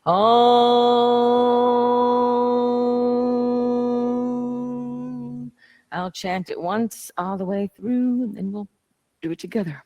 Om. I'll chant it once all the way through, and then we'll do it together.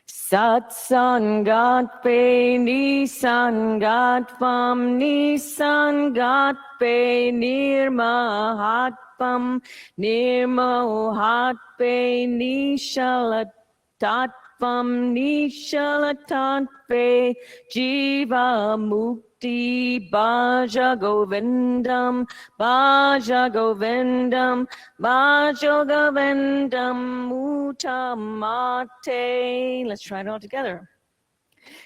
Satsangat pe nisangat pam nisangat pe nirmahatpam nirmohat pe nishalatat pam nishalatat pe jiva mukti bhaja govindam bhaja govindam bhaja govindam mutamate. Let's try it all together.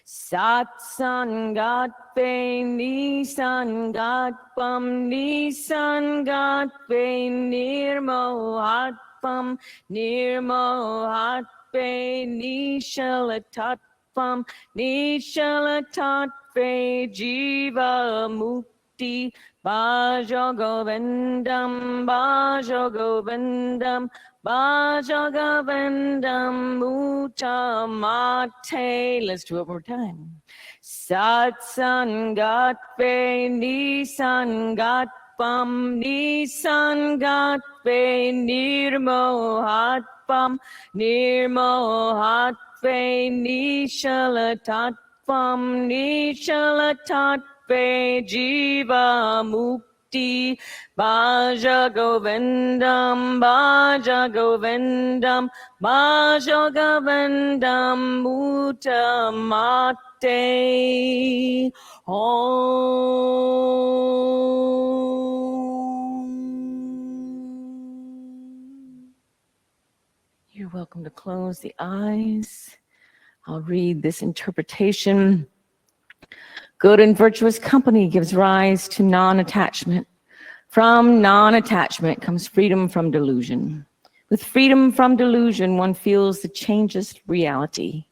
Satsangat pe nisangat pam nisangat pe nirmohat pam nirmohat pe nishalatat pam nishalatat pe jiva mukti bhaja govindam bhaja govindam bhaja govindam mutamate. Let's do it one more time. Satsangat pe nisangat pam nisangat pe nirmohat pam nirmohat pe nishalatat pam nishalatat pe jiva mukti bhaja govindam bhaja govindam bhaja govindam mutamate. You're welcome to close the eyes. I'll read this interpretation. Good and virtuous company gives rise to non-attachment. From non-attachment comes freedom from delusion. With freedom from delusion, one feels the changeless reality.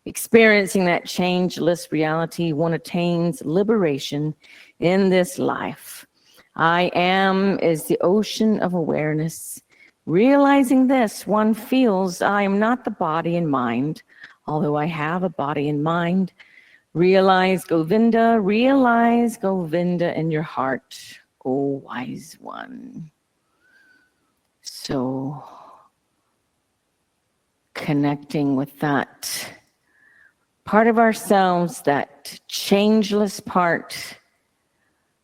Experiencing that changeless reality, one attains liberation in this life. I am is the ocean of awareness. Realizing this, one feels I am not the body and mind, although I have a body and mind. Realize Govinda in your heart, O wise one. So, connecting with that part of ourselves, that changeless part,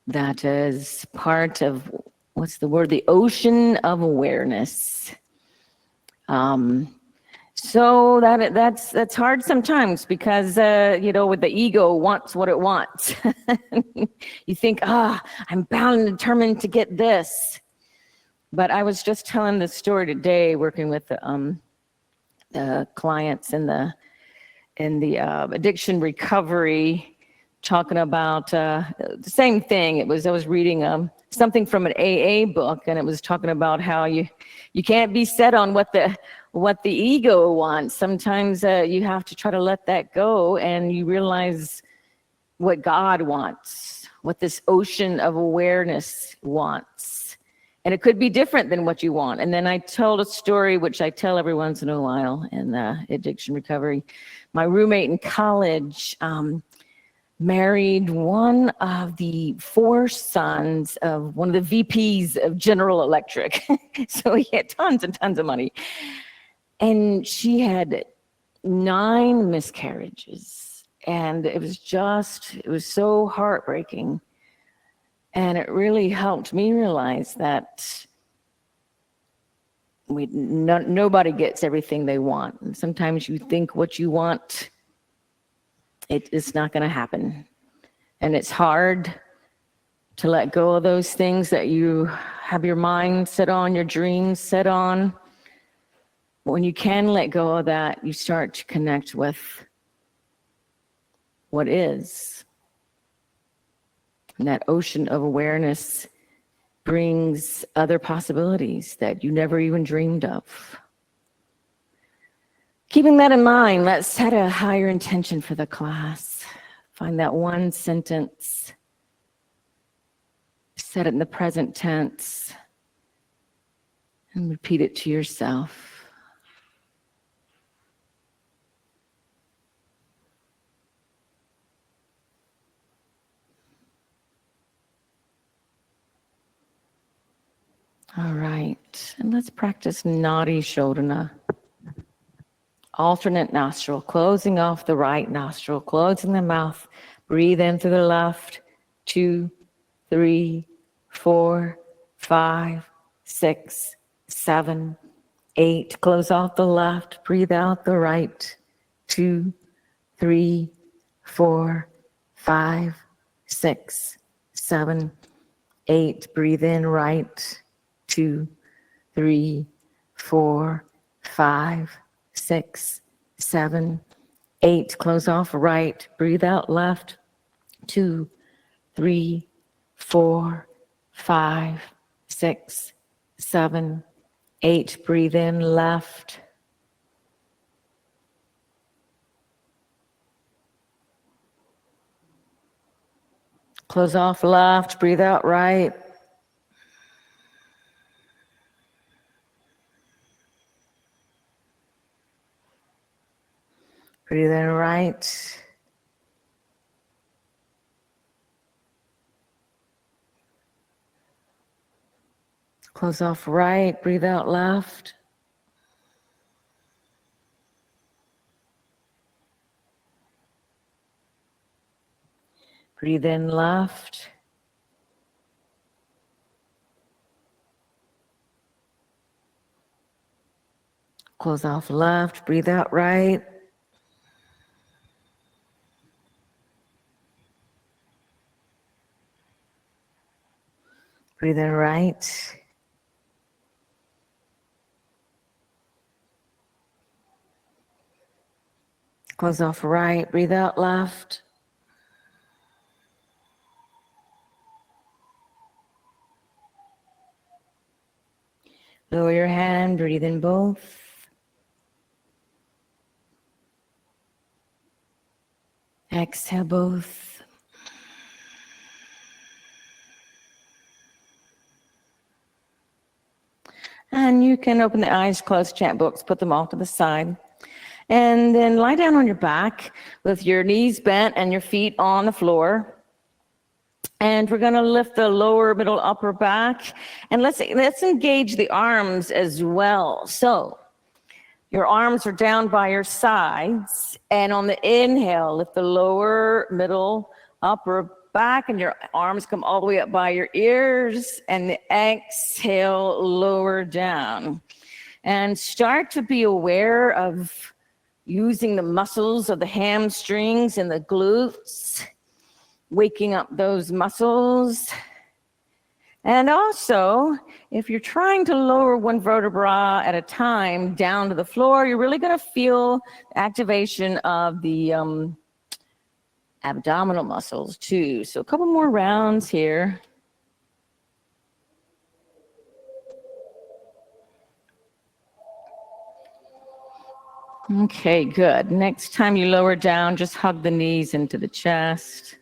that is part of, what's the word? The ocean of awareness. So that's hard sometimes because, with the ego wants what it wants. You think, I'm bound and determined to get this. But I was just telling this story today, working with the clients in the addiction recovery, talking about the same thing. I was reading something from an AA book, and it was talking about how you can't be set on what the ego wants. Sometimes you have to try to let that go, and you realize what God wants, what this ocean of awareness wants. And it could be different than what you want. And then I told a story, which I tell every once in a while in addiction recovery. My roommate in college married one of the 4 sons of one of the VPs of General Electric. So he had tons and tons of money. And she had 9 miscarriages. And it was so heartbreaking. And it really helped me realize that nobody gets everything they want. And sometimes you think what you want, it's not going to happen. And it's hard to let go of those things that you have your mind set on, your dreams set on. But when you can let go of that, you start to connect with what is. And that ocean of awareness brings other possibilities that you never even dreamed of. Keeping that in mind, let's set a higher intention for the class. Find that one sentence, set it in the present tense, and repeat it to yourself. All right, and let's practice Nadi Shodhana. Alternate nostril, closing off the right nostril, closing the mouth. Breathe in through the left. 2, 3, 4, 5, 6, 7, 8. Close off the left. Breathe out the right. 2, 3, 4, 5, 6, 7, 8. Breathe in right. 2, 3, 4, 5, 6, 7, 8. Close off right. Breathe out left. 2, 3, 4, 5, 6, 7, 8. Breathe in left. Close off left. Breathe out right. Breathe in right. Close off right. Breathe out left. Breathe in left. Close off left. Breathe out right. Breathe in right. Close off right. Breathe out left. Lower your hand. Breathe in both. Exhale both. And you can open the eyes, close chant books, put them off to the side. And then lie down on your back with your knees bent and your feet on the floor. And we're going to lift the lower, middle, upper back. And let's engage the arms as well. So your arms are down by your sides. And on the inhale, lift the lower, middle, upper back, and your arms come all the way up by your ears. And the exhale, lower down. And start to be aware of using the muscles of the hamstrings and the glutes, waking up those muscles. And also, if you're trying to lower one vertebra at a time down to the floor, you're really going to feel activation of the abdominal muscles too. So a couple more rounds here. Okay, good. Next time you lower down, just hug the knees into the chest.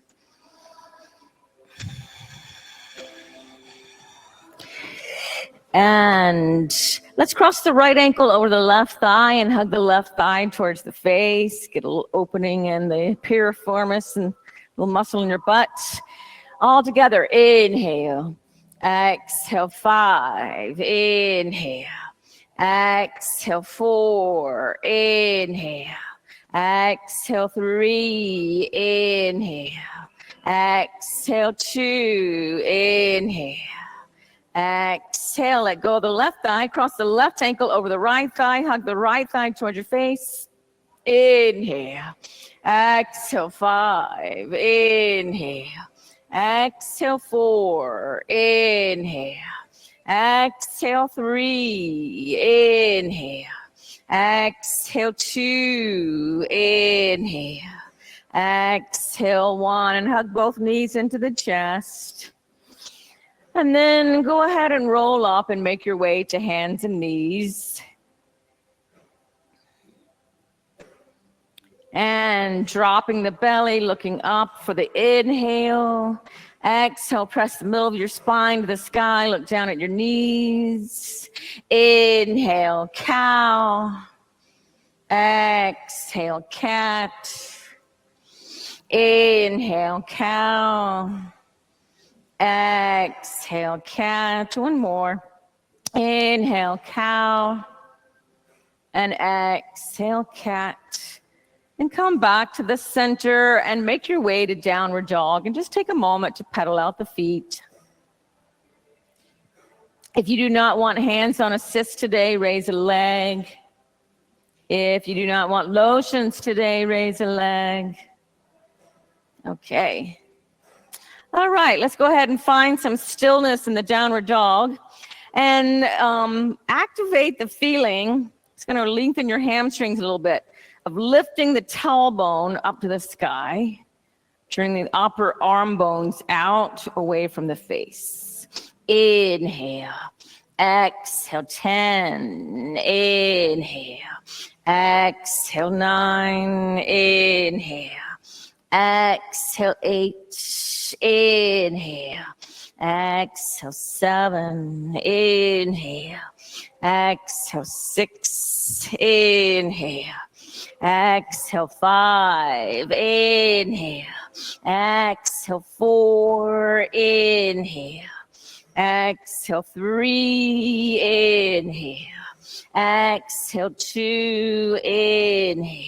And let's cross the right ankle over the left thigh and hug the left thigh towards the face. Get a little opening in the piriformis and a little muscle in your butt. All together, inhale. Exhale, 5. Inhale. Exhale, 4. Inhale. Exhale, 3. Inhale. Exhale, 2. Inhale. Exhale, let go of the left thigh, cross the left ankle over the right thigh, hug the right thigh towards your face. Inhale. Exhale, 5. Inhale. Exhale, 4. Inhale. Exhale, 3. Inhale. Exhale, 2. Inhale. Exhale, 1. And hug both knees into the chest. And then go ahead and roll up and make your way to hands and knees. And dropping the belly, looking up for the inhale. Exhale, press the middle of your spine to the sky. Look down at your knees. Inhale, cow. Exhale, cat. Inhale, cow. Exhale, cat. One more. Inhale, cow. And exhale, cat. And come back to the center and make your way to downward dog. And just take a moment to pedal out the feet. If you do not want hands on assist today, raise a leg. If you do not want lotions today, raise a leg. Okay. All right, let's go ahead and find some stillness in the downward dog and activate the feeling. It's going to lengthen your hamstrings a little bit of lifting the tailbone up to the sky, turning the upper arm bones out away from the face. Inhale, exhale, 10, inhale, exhale, 9, inhale, exhale, 8, inhale, exhale, 7, inhale, exhale, 6, inhale, exhale, 5, inhale, exhale, 4, inhale, exhale, 3, inhale, exhale, 2, inhale,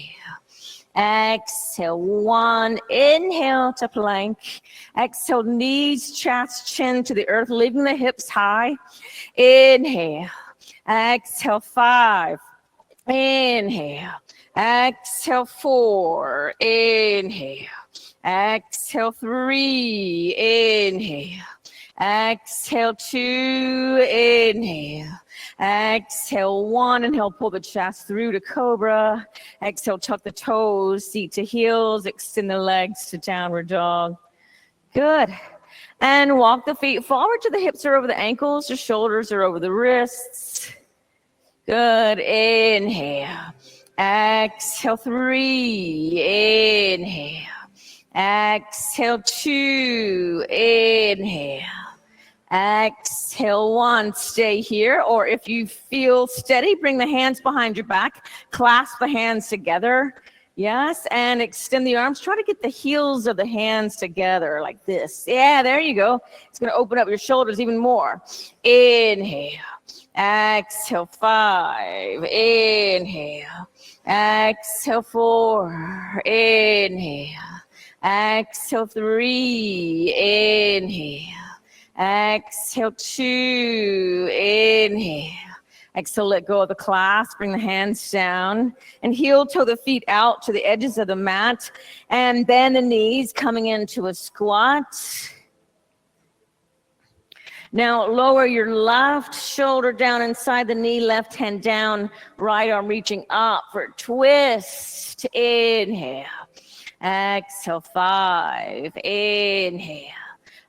exhale, 1, inhale to plank, exhale, knees, chest, chin to the earth, leaving the hips high, inhale, exhale, 5, inhale, exhale, 4, inhale, exhale, 3, inhale, exhale, 2, inhale, exhale, 1, inhale, pull the chest through to cobra, exhale, tuck the toes, seat to heels, extend the legs to downward dog. Good. And walk the feet forward to the hips are over the ankles, the shoulders are over the wrists. Good. Inhale. Exhale, 3. Inhale. Exhale, 2. Inhale. Exhale, 1. Stay here. Or if you feel steady, bring the hands behind your back. Clasp the hands together. Yes. And extend the arms. Try to get the heels of the hands together like this. Yeah, there you go. It's going to open up your shoulders even more. Inhale. Exhale, 5. Inhale. Exhale, 4. Inhale. Exhale, 3. Inhale. Exhale, 2. Inhale. Exhale, let go of the clasp. Bring the hands down and heel toe the feet out to the edges of the mat and bend the knees coming into a squat. Now lower your left shoulder down inside the knee, left hand down, right arm reaching up for a twist. Inhale. Exhale, 5. Inhale.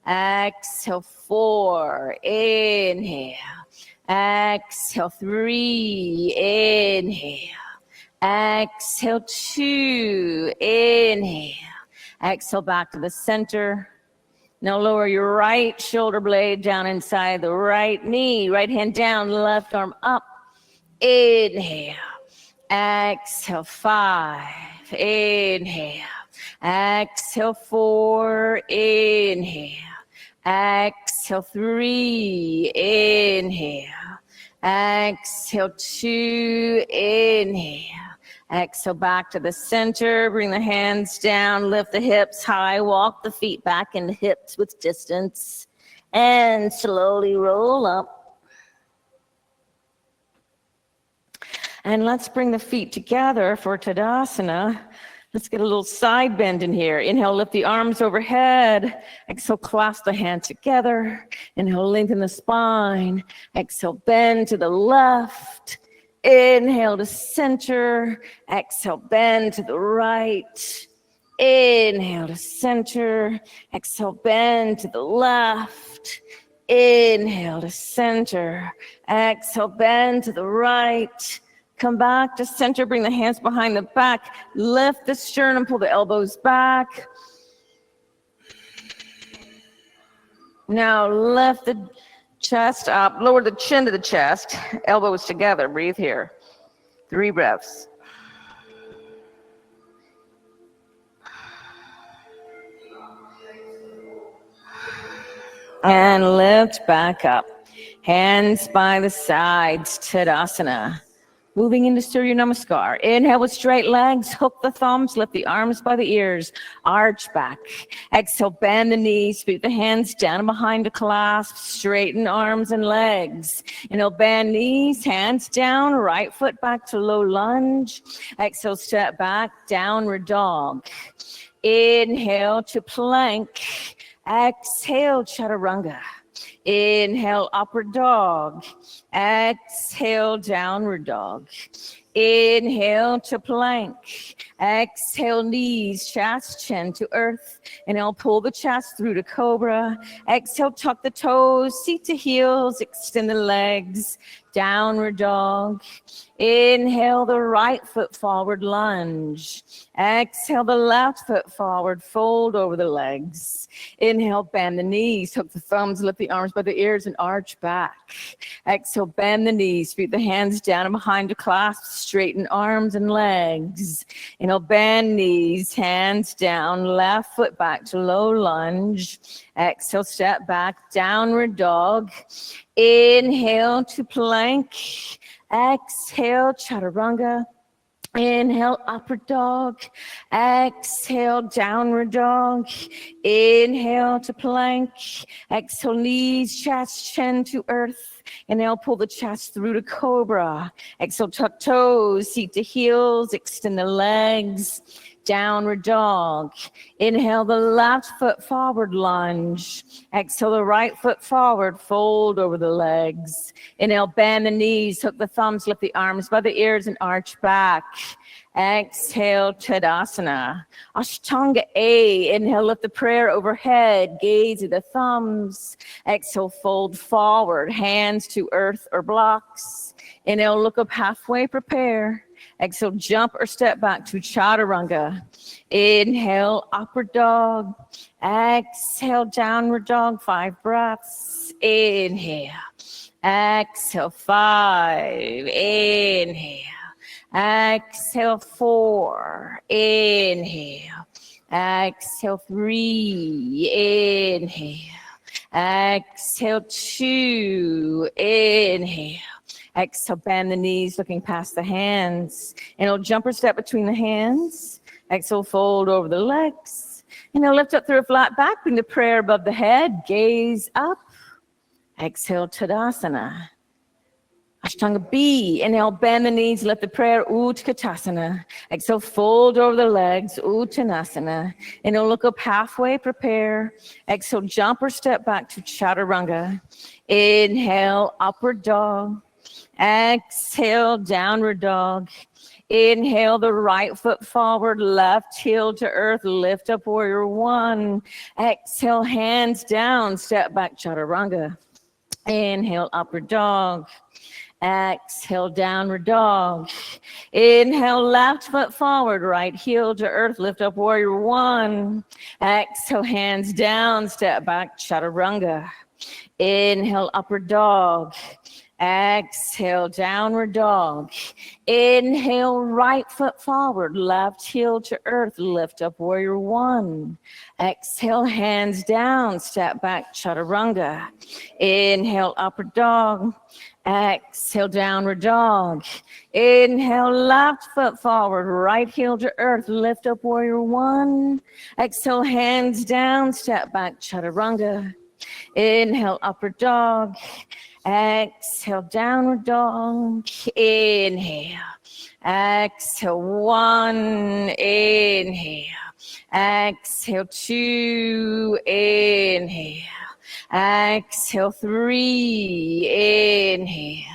Exhale, 4. Inhale. Exhale, 3. Inhale. Exhale, 2. Inhale. Exhale, back to the center. Now lower your right shoulder blade down inside the right knee. Right hand down, left arm up. Inhale. Exhale, 5. Inhale. Exhale, 4. Inhale. Exhale, 3. Inhale. Exhale, 2. Inhale. Exhale, back to the center. Bring the hands down. Lift the hips high. Walk the feet back into hips with distance. And slowly roll up. And let's bring the feet together for Tadasana. Let's get a little side bend in here. Inhale, lift the arms overhead. Exhale, clasp the hands together. Inhale, lengthen the spine. Exhale, bend to the left. Inhale to center. Exhale, bend to the right. Inhale to center. Exhale, bend to the left. Inhale to center. Exhale, bend to the right. Come back to center, bring the hands behind the back, lift the sternum, pull the elbows back. Now lift the chest up, lower the chin to the chest, elbows together, breathe here. 3 breaths. And lift back up. Hands by the sides, Tadasana. Moving into Surya Namaskar. Inhale with straight legs, hook the thumbs, lift the arms by the ears, arch back. Exhale, bend the knees, feet the hands down and behind to clasp, straighten arms and legs. Inhale, bend knees, hands down, right foot back to low lunge. Exhale, step back, downward dog. Inhale to plank. Exhale, chaturanga. Inhale, upward dog. Exhale, downward dog. Inhale to plank. Exhale, knees, chest, chin to earth. Inhale, pull the chest through to cobra. Exhale, tuck the toes, seat to heels, extend the legs. Downward dog. Inhale, the right foot forward, lunge. Exhale, the left foot forward, fold over the legs. Inhale, bend the knees, hook the thumbs, lift the arms by the ears and arch back. Exhale, bend the knees, feet the hands down and behind to clasp, straighten arms and legs. Inhale, bend knees, hands down, left foot back to low lunge. Exhale, step back, downward dog. Inhale to plank. Exhale, chaturanga. Inhale, upward dog. Exhale, downward dog. Inhale to plank. Exhale, knees, chest, chin to earth. Inhale, pull the chest through to cobra. Exhale, tuck toes, seat to heels, extend the legs. Downward dog. Inhale, the left foot forward, lunge. Exhale, the right foot forward, fold over the legs. Inhale, bend the knees, hook the thumbs, lift the arms by the ears and arch back. Exhale, Tadasana. Ashtanga A. Inhale, lift the prayer overhead, gaze at the thumbs. Exhale, fold forward, hands to earth or blocks. Inhale, look up halfway, prepare. Exhale, jump or step back to chaturanga. Inhale, upward dog. Exhale, downward dog, 5 breaths. Inhale. Exhale, 5. Inhale. Exhale, 4. Inhale. Exhale, 3. Inhale. Exhale, 2. Inhale. Exhale, bend the knees, looking past the hands. Inhale, jump or step between the hands. Exhale, fold over the legs. Inhale, lift up through a flat back, bring the prayer above the head, gaze up. Exhale, Tadasana. Ashtanga B. Inhale, bend the knees, lift the prayer, Utkatasana. Exhale, fold over the legs, Uttanasana. Inhale, look up halfway, prepare. Exhale, jump or step back to chaturanga. Inhale, upward dog. Exhale, downward dog. Inhale, the right foot forward, left heel to earth, lift up warrior 1. Exhale, hands down, step back, chaturanga. Inhale, upward dog. Exhale, downward dog. Inhale, left foot forward, right heel to earth, lift up warrior 1. Exhale, hands down, step back, chaturanga. Inhale, upward dog. Exhale, downward dog. Inhale, right foot forward, left heel to earth, lift up warrior 1. Exhale, hands down, step back, chaturanga. Inhale, upward dog. Exhale, downward dog. Inhale, left foot forward, right heel to earth, lift up warrior 1. Exhale, hands down, step back, chaturanga. Inhale, upward dog. Exhale, downward dog. Inhale. Exhale, 1. Inhale. Exhale, 2. Inhale. Exhale, 3. Inhale.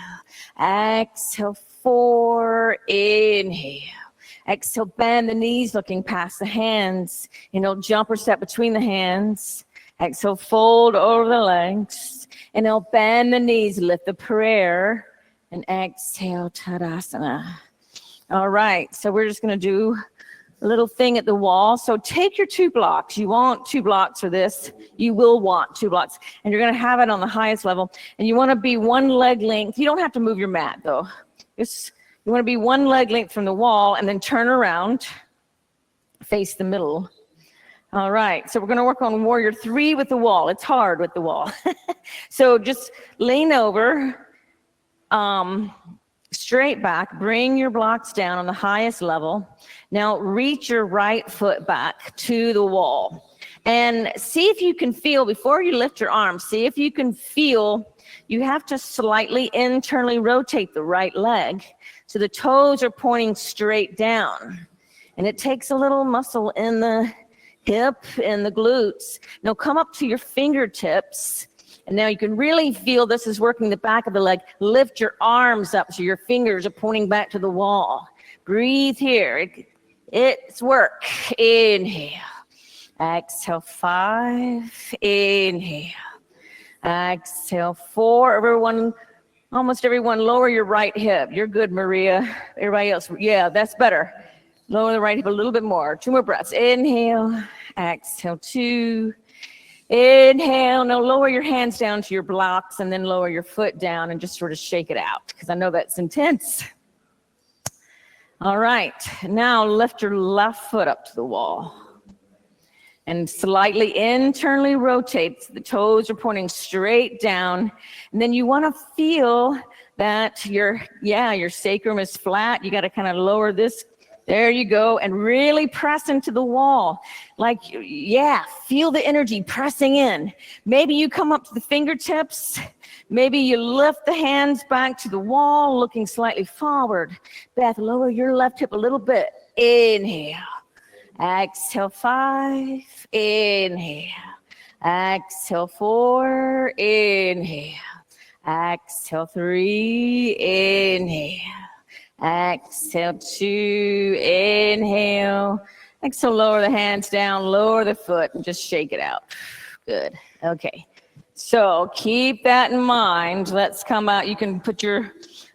Exhale, 4. Inhale. Exhale, bend the knees, looking past the hands. Inhale, jump or step between the hands. Exhale, fold over the legs. Inhale, bend the knees, lift the prayer. And exhale, Tadasana. All right, so we're just going to do a little thing at the wall. So take your 2 blocks. You want 2 blocks for this. You will want 2 blocks. And you're going to have it on the highest level. And you want to be 1 leg length. You don't have to move your mat, though. You want to be 1 leg length from the wall and then turn around, face the middle. All right, so we're going to work on warrior 3 with the wall. It's hard with the wall. So just lean over, straight back, bring your blocks down on the highest level. Now reach your right foot back to the wall. And see if you can feel, before you lift your arms, see if you can feel, you have to slightly internally rotate the right leg so the toes are pointing straight down. And it takes a little muscle in the hip and the glutes. Now come up to your fingertips. And now you can really feel this is working the back of the leg. Lift your arms up so your fingers are pointing back to the wall. Breathe here. It's work. Inhale. Exhale, 5. Inhale. Exhale, 4. Everyone, almost everyone, lower your right hip. You're good, Maria. Everybody else, yeah, that's better. Lower the right hip a little bit more. 2 more breaths. Inhale. Exhale, 2. Inhale. Now lower your hands down to your blocks and then lower your foot down and just sort of shake it out because I know that's intense. All right. Now lift your left foot up to the wall and slightly internally rotate. The toes are pointing straight down. And then you want to feel that your sacrum is flat. You got to kind of lower this. There you go. And really press into the wall. Like, yeah, feel the energy pressing in. Maybe you come up to the fingertips. Maybe you lift the hands back to the wall, looking slightly forward. Beth, lower your left hip a little bit. Inhale. Exhale, 5. Inhale. Exhale, 4. Inhale. Exhale, 3. Inhale. Exhale, 2. Inhale. Exhale, lower the hands down, lower the foot, and just shake it out. Good. Okay. So keep that in mind. Let's come out. You can put your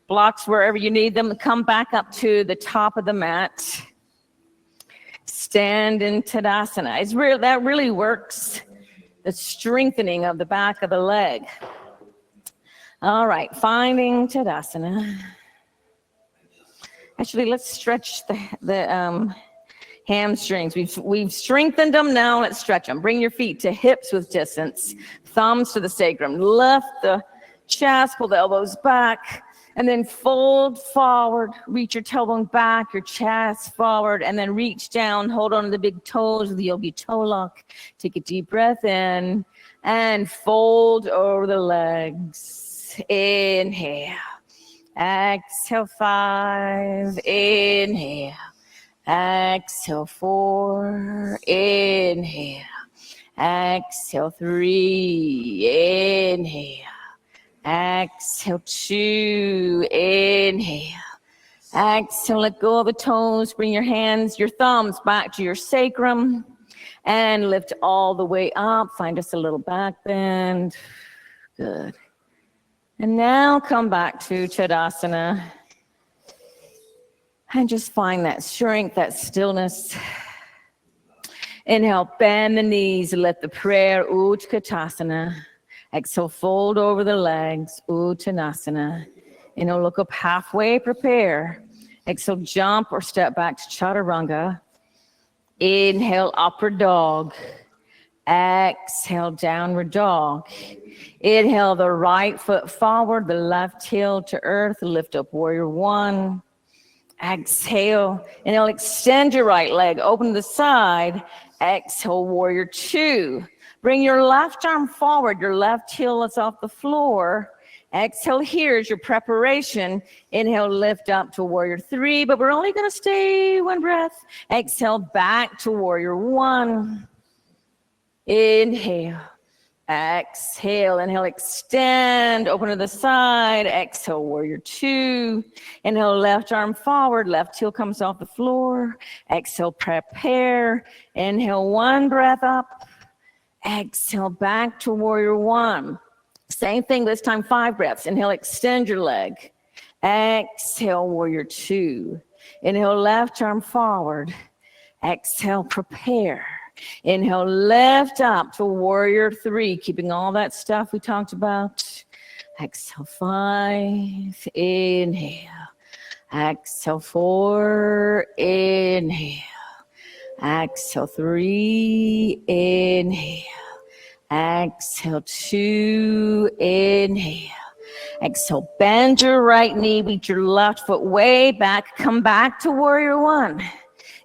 blocks wherever you need them. Come back up to the top of the mat. Stand in Tadasana. That really works. The strengthening of the back of the leg. All right. Finding Tadasana. Actually, let's stretch the hamstrings. We've strengthened them. Now let's stretch them. Bring your feet to hips with distance. Thumbs to the sacrum. Lift the chest, pull the elbows back, and then fold forward. Reach your tailbone back, your chest forward, and then reach down. Hold on to the big toes with the yogi toe lock. Take a deep breath in and fold over the legs. Inhale. Exhale, 5. Inhale. Exhale, 4. Inhale. Exhale, 3. Inhale. Exhale, 2. Inhale. Exhale, let go of the toes. Bring your hands, your thumbs back to your sacrum and lift all the way up. Find us a little back bend. Good. And now come back to Tadasana and just find that strength, that stillness. Inhale, bend the knees, let the prayer, Utkatasana. Exhale, fold over the legs, Uttanasana. Inhale, look up halfway, prepare. Exhale, jump or step back to Chaturanga. Inhale, upward dog. Exhale, downward dog. Inhale, the right foot forward, the left heel to earth. Lift up, warrior 1. Exhale, inhale, extend your right leg, open to the side. Exhale, warrior 2. Bring your left arm forward, your left heel is off the floor. Exhale, here's your preparation. Inhale, lift up to warrior 3, but we're only gonna stay 1 breath. Exhale, back to warrior 1. Inhale, exhale, inhale, extend, open to the side. Exhale, warrior 2. Inhale, left arm forward, left heel comes off the floor. Exhale, prepare. Inhale, 1 breath up. Exhale, back to warrior 1. Same thing, this time 5 breaths. Inhale, extend your leg. Exhale, warrior 2. Inhale, left arm forward. Exhale, prepare. Inhale, lift up to warrior 3, keeping all that stuff we talked about. Exhale, 5. Inhale. Exhale, 4. Inhale. Exhale, 3, inhale. Exhale, 2, inhale. Exhale, bend your right knee, reach your left foot way back, come back to warrior 1.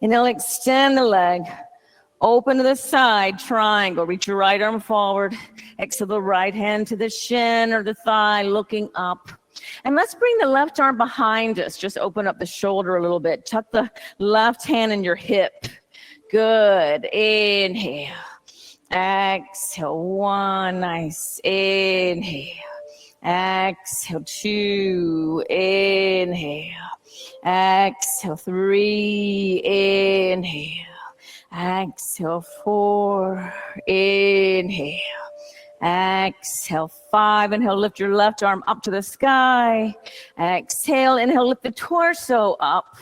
Inhale, extend the leg, open to the side, triangle, reach your right arm forward. Exhale the right hand to the shin or the thigh, looking up. And let's bring the left arm behind us. Just open up the shoulder a little bit. Tuck the left hand in your hip. Good. Inhale. Exhale. 1. Nice. Inhale. Exhale. 2. Inhale. Exhale. 3. Inhale. Exhale. 4. Inhale. Exhale. 5. Inhale, lift your left arm up to the sky. Exhale. Inhale, lift the torso up.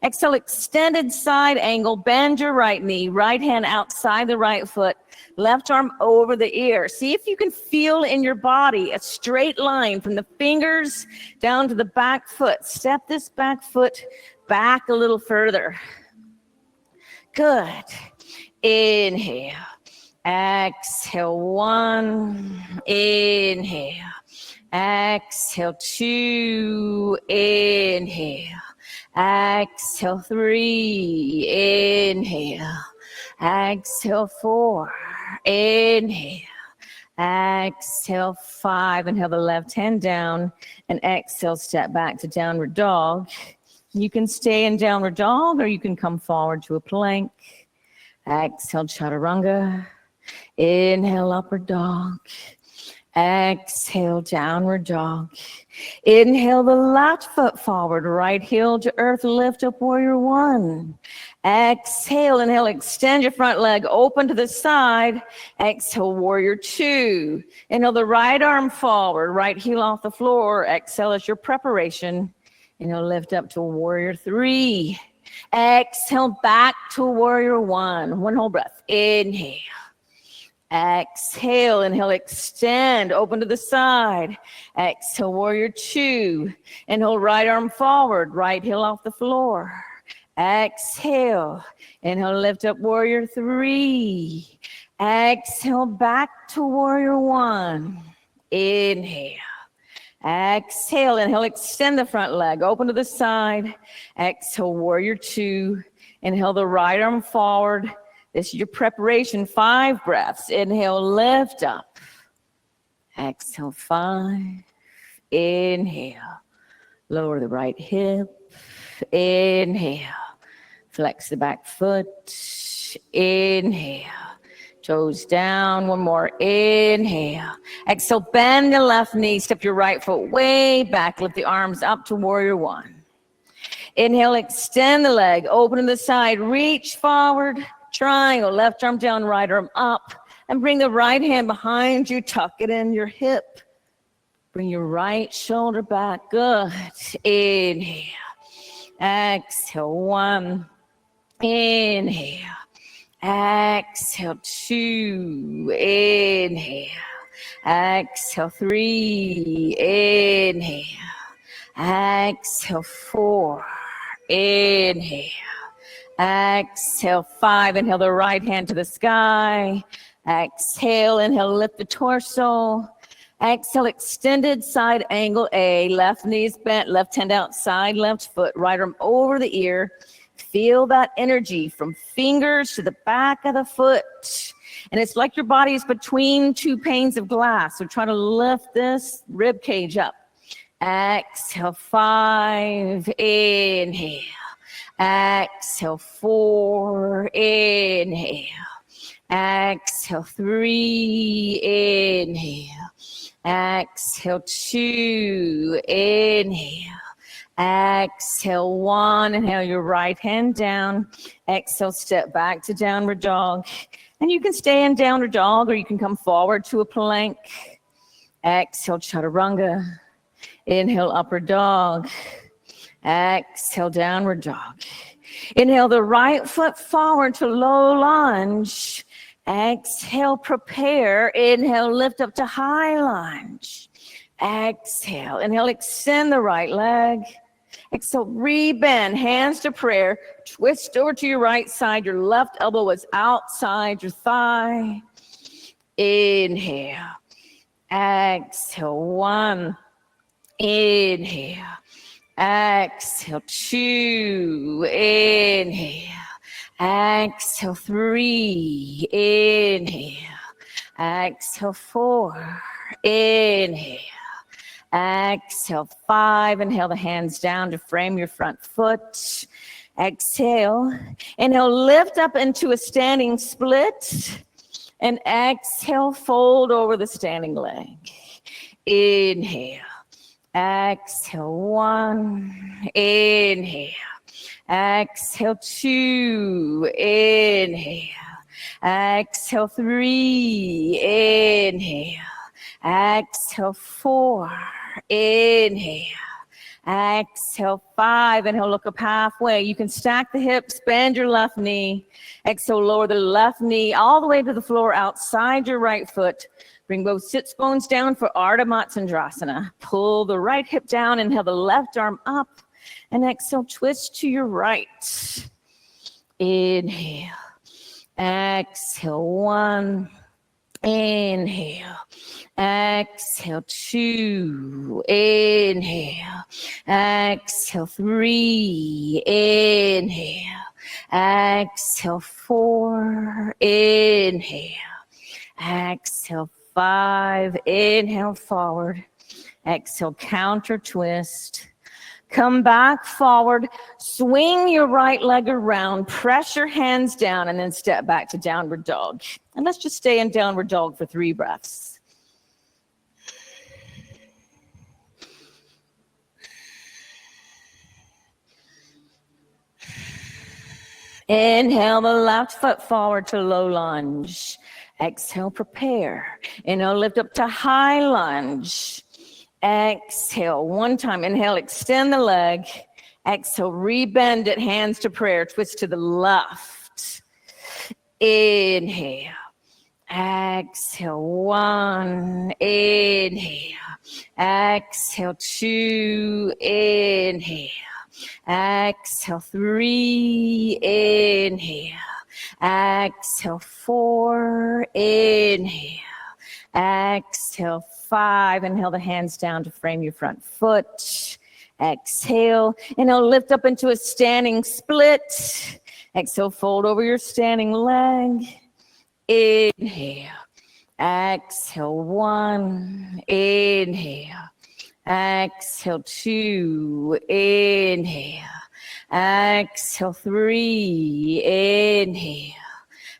Exhale, extended side angle. Bend your right knee. Right hand outside the right foot. Left arm over the ear. See if you can feel in your body a straight line from the fingers down to the back foot. Step this back foot back a little further. Good. Inhale. Exhale. 1. Inhale. Exhale. 2. Inhale. Exhale. 3. Inhale. Exhale. 4. Inhale. Exhale. 5. Inhale the left hand down and exhale, step back to downward dog. You can stay in downward dog or you can come forward to a plank. Exhale, chaturanga. Inhale, upward dog. Exhale, downward dog. Inhale the left foot forward, right heel to earth, lift up warrior 1. Exhale, inhale, extend your front leg, open to the side. Exhale, warrior 2. Inhale the right arm forward, right heel off the floor. Exhale as your preparation. Inhale, lift up to warrior 3. Exhale, back to warrior 1. One whole breath. Inhale. Exhale, inhale, extend, open to the side. Exhale, warrior 2. Inhale, right arm forward, right heel off the floor. Exhale, inhale, lift up warrior 3. Exhale, back to warrior 1. Inhale. Exhale, inhale, extend the front leg, open to the side. Exhale, warrior 2. Inhale the right arm forward. This is your preparation, 5 breaths. Inhale, lift up. Exhale, 5. Inhale, lower the right hip. Inhale, flex the back foot. Inhale, toes down. One more, inhale. Exhale, bend the left knee, step your right foot way back. Lift the arms up to warrior 1. Inhale, extend the leg, open to the side, reach forward. Triangle, left arm down, right arm up. And bring the right hand behind you, tuck it in your hip. Bring your right shoulder back, good. Inhale. Exhale, 1. Inhale. Exhale, 2. Inhale. Exhale, 3. Inhale. Exhale, 4. Inhale. Exhale, 5. Inhale the right hand to the sky. Exhale, inhale, lift the torso. Exhale, extended side angle A. Left knee's bent, left hand outside, left foot, right arm over the ear. Feel that energy from fingers to the back of the foot. And it's like your body is between 2 panes of glass. So try to lift this rib cage up. Exhale, 5. Inhale. Exhale, 4. Inhale. Exhale, 3. Inhale. Exhale, 2. Inhale. Exhale, 1. Inhale your right hand down. Exhale, step back to downward dog. And you can stay in downward dog or you can come forward to a plank. Exhale, chaturanga. Inhale, upward dog. Exhale, downward dog. Inhale the right foot forward to low lunge. Exhale, prepare. Inhale, lift up to high lunge. Exhale, inhale, extend the right leg. Exhale, rebend, hands to prayer. Twist over to your right side. Your left elbow is outside your thigh. Inhale. Exhale, 1. Inhale. Exhale, 2. Inhale. Exhale, 3. Inhale. Exhale, 4. Inhale. Exhale, 5. Inhale the hands down to frame your front foot. Exhale. Inhale, lift up into a standing split. And exhale, fold over the standing leg. Inhale. Exhale, 1. Inhale. Exhale, 2. Inhale. Exhale, 3. Inhale. Exhale, 4. Inhale. Exhale, 5. Inhale, look up halfway. You can stack the hips, bend your left knee. Exhale, lower the left knee all the way to the floor outside your right foot. Bring both sits bones down for Ardha Matsyendrasana. Pull the right hip down, inhale the left arm up, and exhale, twist to your right. Inhale. Exhale, 1. Inhale. Exhale, 2. Inhale. Exhale, 3. Inhale. Exhale, 4. Inhale. Exhale, 5. Inhale, forward. Exhale, counter twist. Come back forward, swing your right leg around, press your hands down, and then step back to downward dog. And let's just stay in downward dog for 3 breaths. Inhale the left foot forward to low lunge. Exhale, prepare. Inhale, lift up to high lunge. Exhale, 1 time. Inhale, extend the leg. Exhale, rebend it, hands to prayer. Twist to the left. Inhale. Exhale, 1. Inhale. Exhale, 2. Inhale. Exhale, 3. Inhale. Exhale, 4. Inhale. Exhale, 5. Inhale the hands down to frame your front foot. Exhale. Inhale, lift up into a standing split. Exhale, fold over your standing leg. Inhale. Exhale, 1. Inhale. Exhale, 2. Inhale. Exhale, 3. Inhale.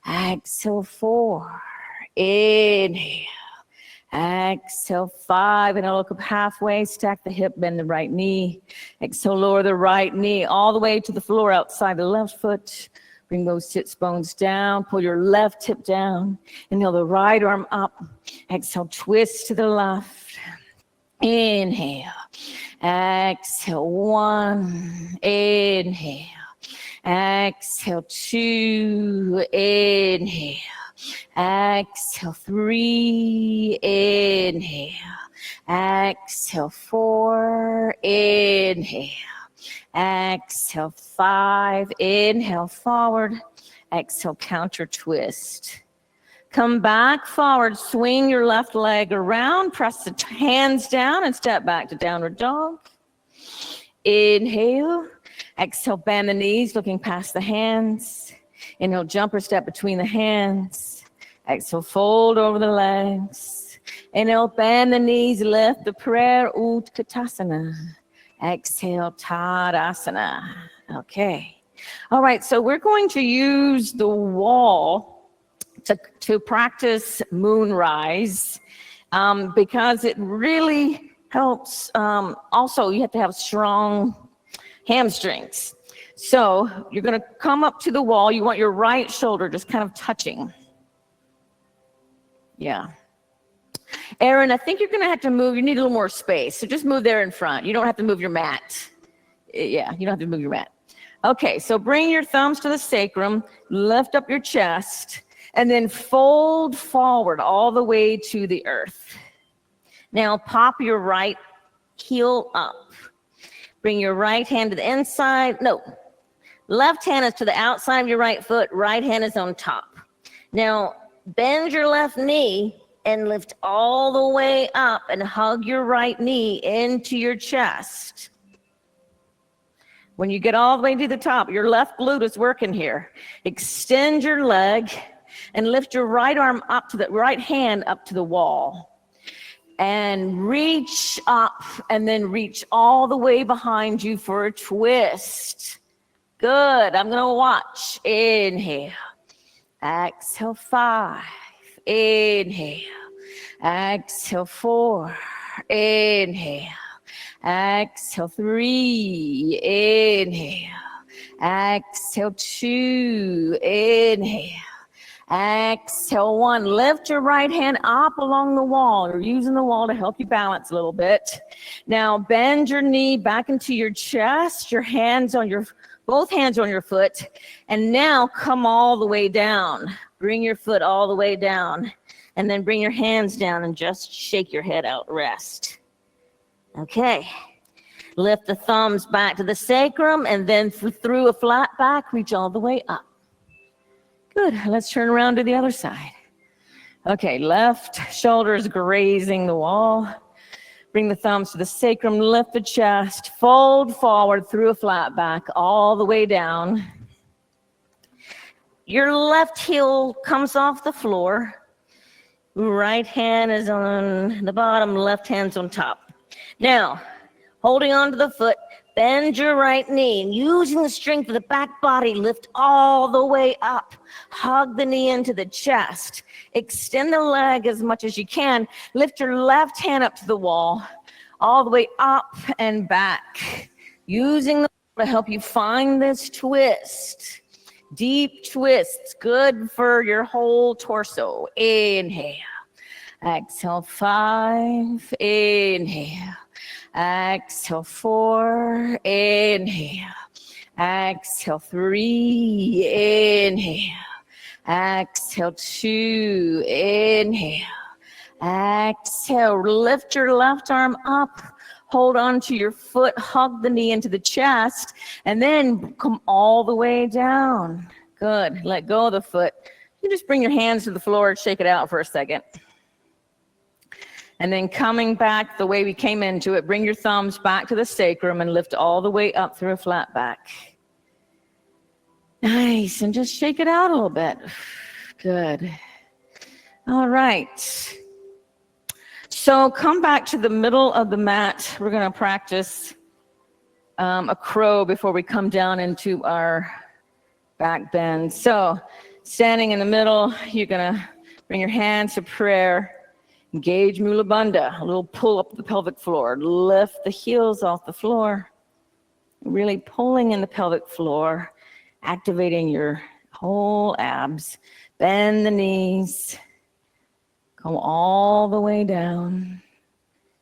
Exhale, 4. Inhale. Exhale, 5. And I'll look up halfway, stack the hip, bend the right knee. Exhale, lower the right knee all the way to the floor outside the left foot. Bring those sits bones down. Pull your left hip down. Inhale the right arm up. Exhale, twist to the left. Inhale. Exhale, 1. Inhale. Exhale, 2. Inhale. Exhale, 3. Inhale. Exhale, 4. Inhale. Exhale, 5. Inhale, forward. Exhale, counter twist. Come back forward, swing your left leg around, press the hands down and step back to downward dog. Inhale. Exhale, bend the knees, looking past the hands. Inhale, jumper step between the hands. Exhale, fold over the legs. Inhale, bend the knees, lift the prayer, Utkatasana. Exhale, Tadasana. Okay. All right, so we're going to use the wall to practice moonrise because it really helps. Also, you have to have strong hamstrings. So you're going to come up to the wall. You want your right shoulder just kind of touching. Yeah. Erin, I think you're going to have to move. You need a little more space. So just move there in front. You don't have to move your mat. Yeah, you don't have to move your mat. Okay, so bring your thumbs to the sacrum. Lift up your chest. And then fold forward all the way to the earth. Now pop your right heel up. Bring your right hand to the inside. No, left hand is to the outside of your right foot. Right hand is on top. Now, bend your left knee and lift all the way up and hug your right knee into your chest. When you get all the way to the top, your left glute is working here. Extend your leg and lift your right arm up to the right hand up to the wall. And reach up and then reach all the way behind you for a twist. Good. I'm going to watch. Inhale. Exhale, 5. Inhale. Exhale, 4. Inhale. Exhale, 3. Inhale. Exhale, 2. Inhale. Exhale, 1. Lift your right hand up along the wall. You're using the wall to help you balance a little bit. Now bend your knee back into your chest, your hands on your, both hands on your foot. And now come all the way down. Bring your foot all the way down. And then bring your hands down and just shake your head out, rest. Okay. Lift the thumbs back to the sacrum and then through a flat back, reach all the way up. Good. Let's turn around to the other side. Okay, left shoulder is grazing the wall. Bring the thumbs to the sacrum, lift the chest, fold forward through a flat back, all the way down. Your left heel comes off the floor. Right hand is on the bottom, left hand's on top. Now, holding on to the foot, bend your right knee and using the strength of the back body, lift all the way up. Hug the knee into the chest. Extend the leg as much as you can. Lift your left hand up to the wall, all the way up and back. Using the wall to help you find this twist. Deep twists, good for your whole torso. Inhale. Exhale, 5. Inhale. Exhale, 4. Inhale. Exhale, 3. Inhale. Exhale, 2. Inhale. Exhale, lift your left arm up. Hold on to your foot, hug the knee into the chest, and then come all the way down. Good. Let go of the foot. You just bring your hands to the floor and shake it out for a second. And then coming back the way we came into it, bring your thumbs back to the sacrum and lift all the way up through a flat back. Nice. And just shake it out a little bit. Good. All right. So come back to the middle of the mat. We're going to practice a crow before we come down into our back bend. So standing in the middle, you're going to bring your hands to prayer. Engage Mula Bandha, a little pull up the pelvic floor. Lift the heels off the floor. Really pulling in the pelvic floor, activating your whole abs. Bend the knees. Come all the way down.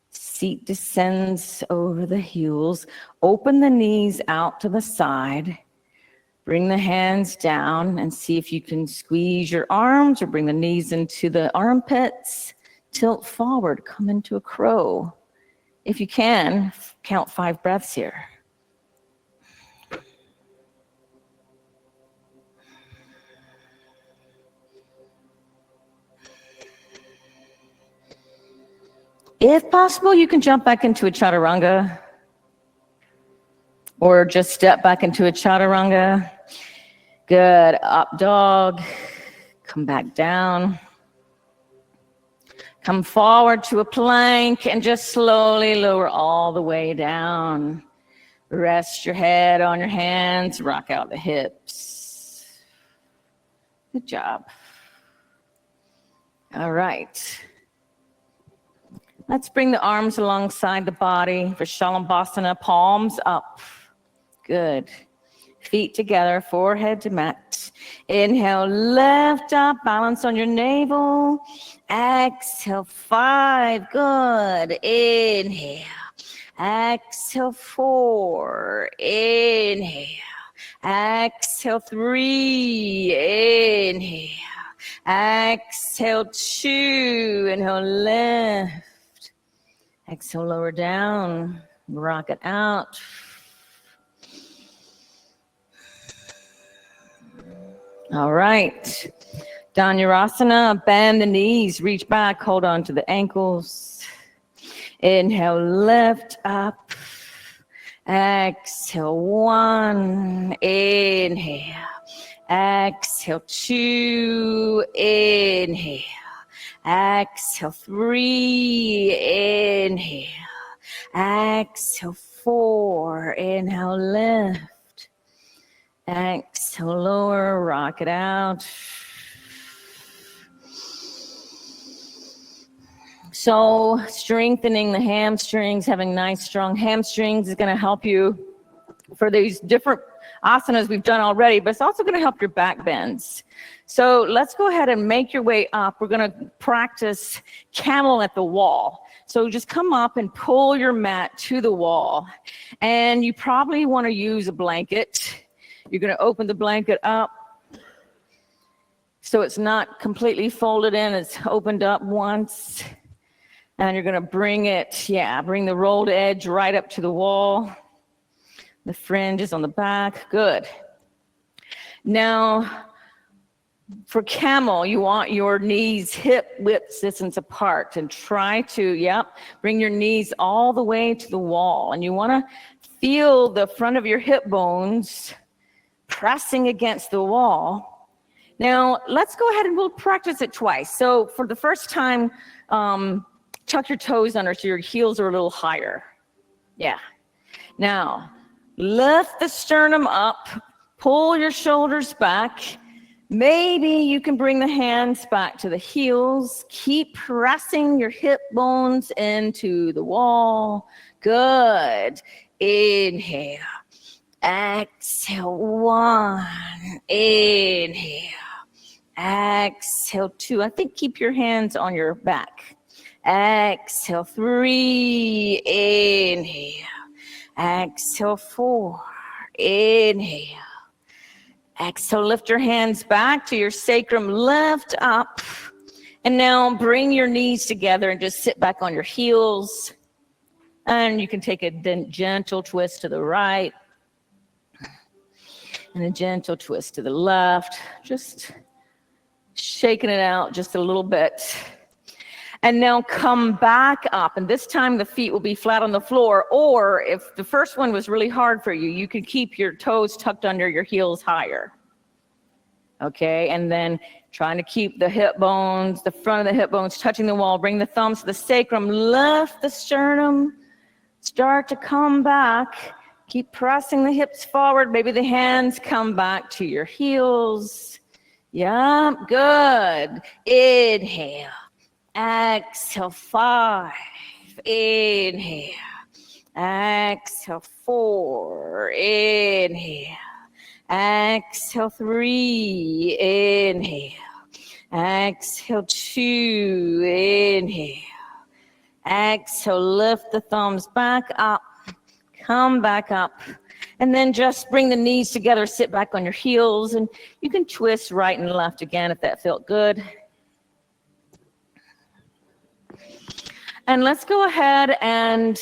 Seat descends over the heels. Open the knees out to the side. Bring the hands down and see if you can squeeze your arms or bring the knees into the armpits. Tilt forward, come into a crow. If you can, count 5 breaths here. If possible, you can jump back into a chaturanga or just step back into a chaturanga. Good. Up dog. Come back down. Come forward to a plank and just slowly lower all the way down. Rest your head on your hands, rock out the hips. Good job. All right. Let's bring the arms alongside the body for Shalabhasana, palms up. Good. Feet together, forehead to mat. Inhale, lift up, balance on your navel. Exhale, 5, good. Inhale. Exhale, 4. Inhale. Exhale, 3. Inhale. Exhale, 2. Inhale, lift. Exhale, lower down. Rock it out. All right. Dhanurasana, bend the knees, reach back, hold on to the ankles. Inhale, lift up. Exhale, 1. Inhale. Exhale, 2. Inhale. Exhale, 3. Inhale. Exhale, 4. Inhale, lift. Exhale, lower, rock it out. So strengthening the hamstrings, having nice, strong hamstrings is going to help you for these different asanas we've done already, but it's also going to help your back bends. So let's go ahead and make your way up. We're going to practice camel at the wall. So just come up and pull your mat to the wall. And you probably want to use a blanket. You're going to open the blanket up so it's not completely folded in. It's opened up once. And you're going to bring it, bring the rolled edge right up to the wall. The fringe is on the back. Good. Now, for camel, you want your knees hip width distance apart and try to, bring your knees all the way to the wall. And you want to feel the front of your hip bones pressing against the wall. Now, let's go ahead and we'll practice it twice. So for the first time, tuck your toes under so your heels are a little higher. Yeah. Now, lift the sternum up, pull your shoulders back. Maybe you can bring the hands back to the heels. Keep pressing your hip bones into the wall. Good. Inhale. Exhale. 1. Inhale. Exhale. 2. I think keep your hands on your back. Exhale, 3, inhale. Exhale, 4, inhale. Exhale, lift your hands back to your sacrum, lift up. And now bring your knees together and just sit back on your heels. And you can take a gentle twist to the right. And a gentle twist to the left. Just shaking it out just a little bit. And now come back up, and this time the feet will be flat on the floor, or if the first one was really hard for you, you can keep your toes tucked under your heels higher. Okay, and then trying to keep the hip bones, the front of the hip bones touching the wall, bring the thumbs to the sacrum, lift the sternum, start to come back, keep pressing the hips forward, maybe the hands come back to your heels. Yeah, good. Inhale. Exhale, 5, inhale. Exhale, 4, inhale. Exhale, 3, inhale. Exhale, 2, inhale. Exhale, lift the thumbs back up, come back up. And then just bring the knees together, sit back on your heels, and you can twist right and left again if that felt good. And let's go ahead and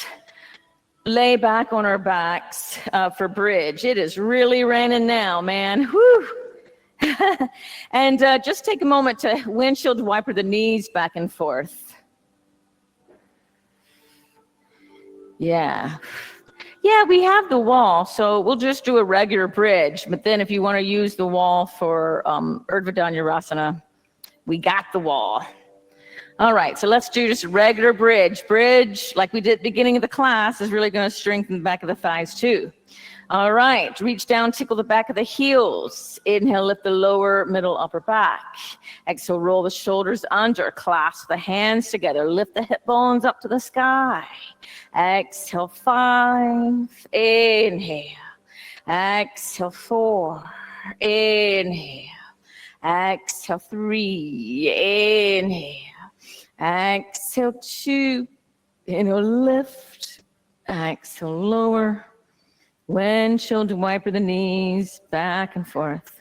lay back on our backs for bridge. It is really raining now, man. Whew. And just take a moment to windshield wiper the knees back and forth. Yeah, we have the wall, so we'll just do a regular bridge. But then if you want to use the wall for Urdhva Dhanurasana, we got the wall. All right, so let's do just a regular bridge. Bridge, like we did at the beginning of the class, is really going to strengthen the back of the thighs too. All right, reach down, tickle the back of the heels. Inhale, lift the lower, middle, upper back. Exhale, roll the shoulders under, clasp the hands together, lift the hip bones up to the sky. Exhale, 5, inhale. Exhale, 4, inhale. Exhale, 3, inhale. Exhale, 2, inhale, lift. Exhale, lower. Windshield wiper the knees back and forth.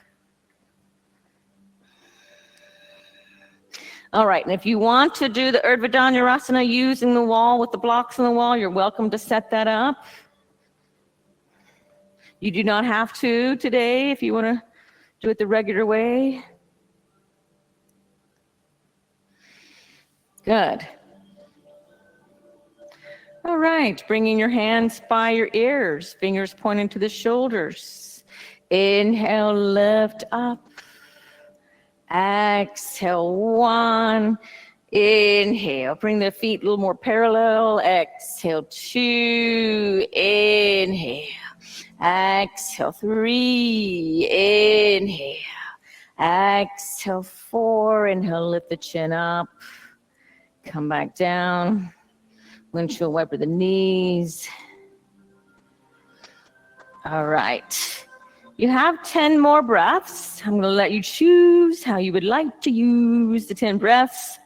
All right, and if you want to do the Urdhva Dhanurasana using the wall with the blocks on the wall, you're welcome to set that up. You do not have to today if you want to Do it the regular way. Good. All right, bringing your hands by your ears, fingers pointing to the shoulders. Inhale, lift up. Exhale, one. Inhale, bring the feet a little more parallel. Exhale, two. Inhale. Exhale, three. Inhale. Exhale, four. Inhale, lift the chin up. Come back down. Windshield wiper the knees. All right. You have 10 more breaths. I'm going to let you choose how you would like to use the 10 breaths.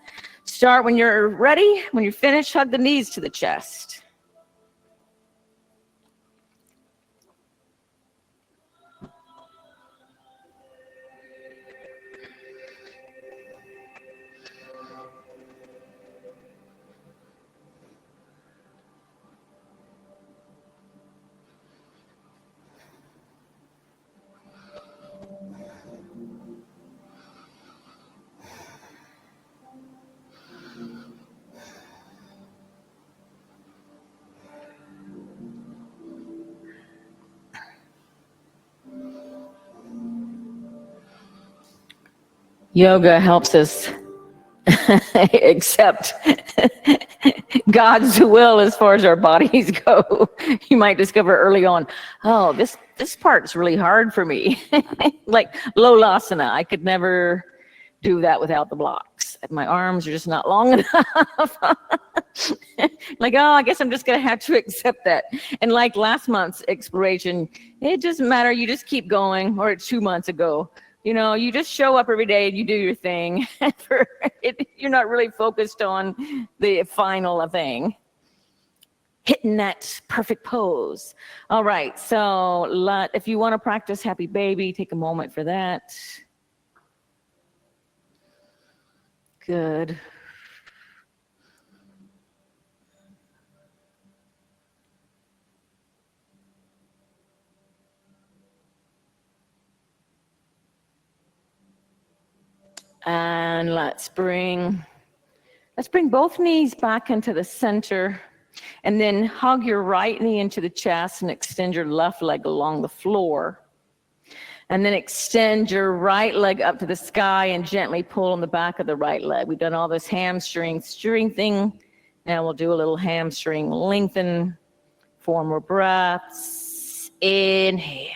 Start when you're ready. When you're finished, hug the knees to the chest. Yoga helps us accept God's will as far as our bodies go. You might discover early on, oh, this part's really hard for me. Like Lolasana, I could never do that without the blocks. My arms are just not long enough. Like, oh, I guess I'm just going to have to accept that. And like last month's exploration, it doesn't matter. You just keep going. Or 2 months ago, you know, you just show up every day and you do your thing. You're not really focused on the final thing. Hitting that perfect pose. All right. So if you want to practice happy baby, take a moment for that. Good. And let's bring both knees back into the center, and then hug your right knee into the chest and extend your left leg along the floor. And then extend your right leg up to the sky and gently pull on the back of the right leg. We've done all this hamstring steering thing. Now we'll do a little hamstring lengthen. 4 more breaths. Inhale.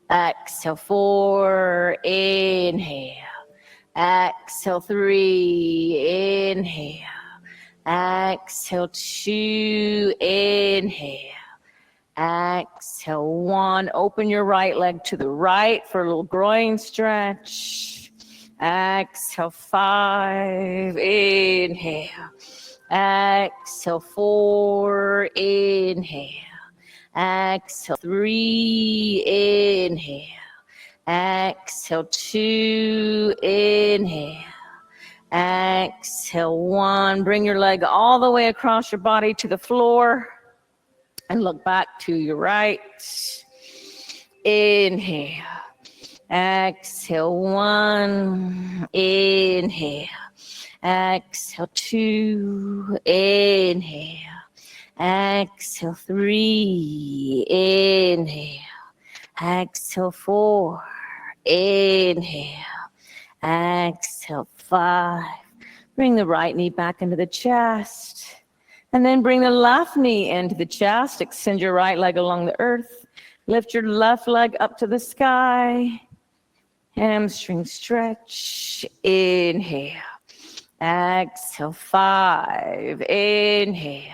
Exhale, 4. Inhale. Exhale, 3. Inhale. Exhale, 2. Inhale. Exhale, 1. Open your right leg to the right for a little groin stretch. Exhale, 5. Inhale. Exhale, 4. Inhale. Exhale, 3. Inhale. Exhale, 2. Inhale. Exhale, 1. Bring your leg all the way across your body to the floor. And look back to your right. Inhale. Exhale, 1. Inhale. Exhale, 2. Inhale. Exhale, 3. Inhale. Exhale, 4. Inhale. Exhale, 5. Bring the right knee back into the chest. And then bring the left knee into the chest. Extend your right leg along the earth. Lift your left leg up to the sky. Hamstring stretch. Inhale. Exhale, 5. Inhale.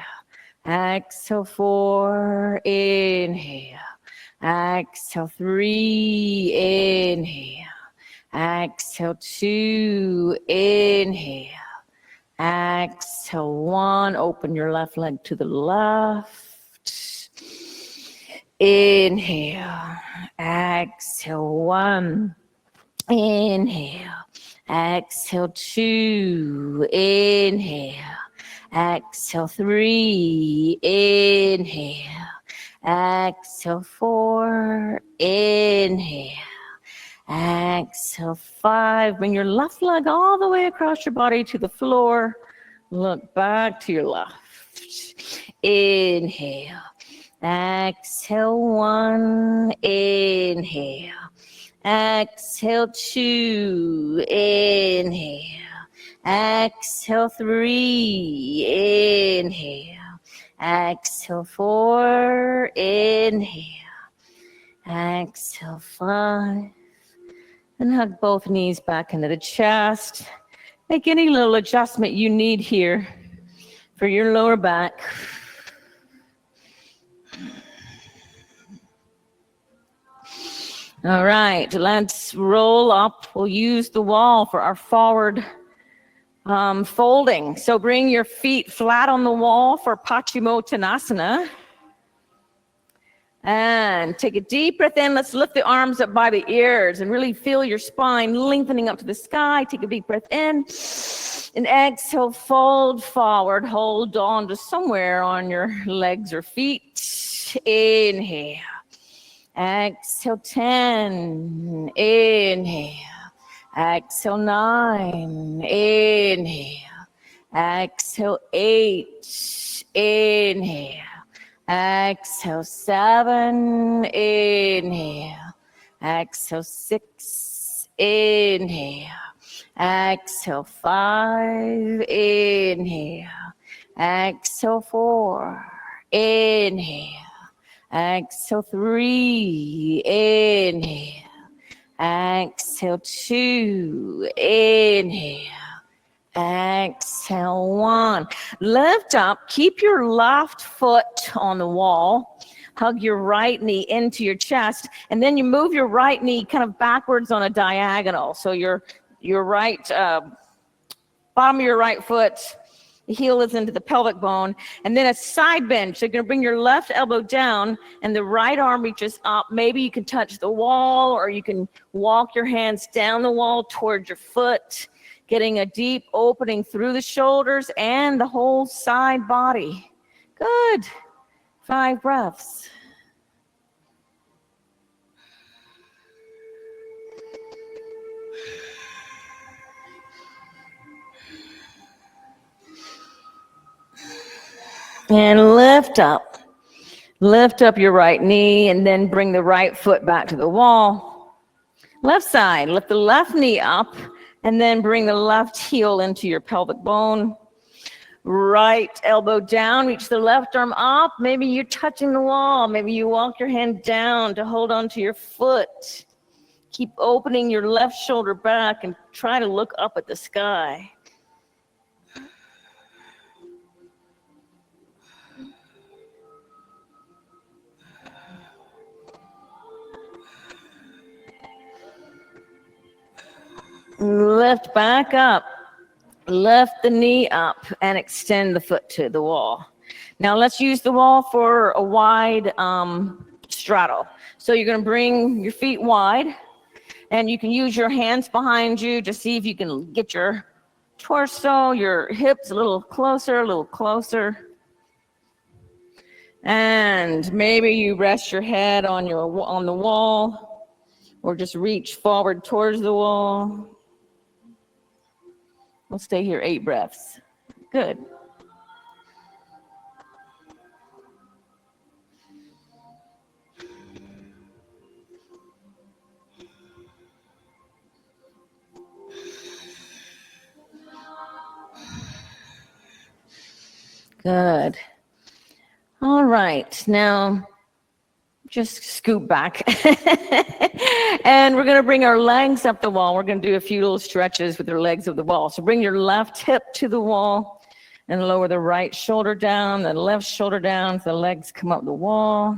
Exhale, 4. Inhale. Exhale, 3. Inhale. Exhale, 2. Inhale. Exhale, 1. Open your left leg to the left. Inhale. Exhale, 1. Inhale. Exhale, 2. Inhale. Exhale, 3. Inhale. Exhale, 4. Inhale. Exhale, 5. Bring your left leg all the way across your body to the floor. Look back to your left. Inhale. Exhale, 1. Inhale. Exhale, 2. Inhale. Exhale, 3. Inhale. Exhale, 4. Inhale. Exhale, 5. And hug both knees back into the chest. Make any little adjustment you need here for your lower back. All right, let's roll up. We'll use the wall for our forward folding. So bring your feet flat on the wall for Paschimottanasana. And take a deep breath in. Let's lift the arms up by the ears and really feel your spine lengthening up to the sky. Take a deep breath in. And exhale, fold forward. Hold on to somewhere on your legs or feet. Inhale. Exhale, 10. Inhale. Exhale, 9. Inhale. Exhale, 8. Inhale. Exhale, 7. Inhale. Exhale, 6. Inhale. Exhale, 5. Inhale. Exhale, 4. Inhale. Exhale, 3. Inhale. Exhale, 2. Inhale. Exhale, 1. Lift up. Keep your left foot on the wall. Hug your right knee into your chest. And then you move your right knee kind of backwards on a diagonal. So your right, bottom of your right foot, the heel is into the pelvic bone. And then a side bend. So you're going to bring your left elbow down and the right arm reaches up. Maybe you can touch the wall or you can walk your hands down the wall towards your foot. Getting a deep opening through the shoulders and the whole side body. Good. 5 breaths. And lift up. Lift up your right knee and then bring the right foot back to the wall. Left side, lift the left knee up. And then bring the left heel into your pelvic bone. Right elbow down, reach the left arm up. Maybe you're touching the wall. Maybe you walk your hand down to hold on to your foot. Keep opening your left shoulder back and try to look up at the sky. Lift back up. Lift the knee up and extend the foot to the wall. Now let's use the wall for a wide straddle. So you're going to bring your feet wide and you can use your hands behind you to see if you can get your torso, your hips a little closer, a little closer. And maybe you rest your head on the wall or just reach forward towards the wall. We'll stay here 8 breaths. Good. Good. All right. Now, just scoop back. And we're going to bring our legs up the wall. We're going to do a few little stretches with your legs up the wall. So bring your left hip to the wall and lower the right shoulder down, the left shoulder down, so the legs come up the wall.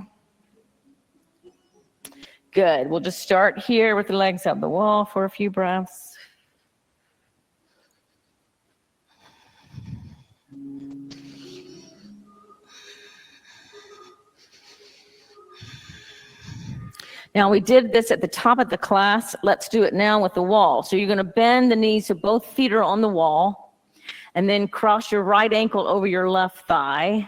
Good. We'll just start here with the legs up the wall for a few breaths. Now, we did this at the top of the class. Let's do it now with the wall. So you're going to bend the knees so both feet are on the wall, and then cross your right ankle over your left thigh.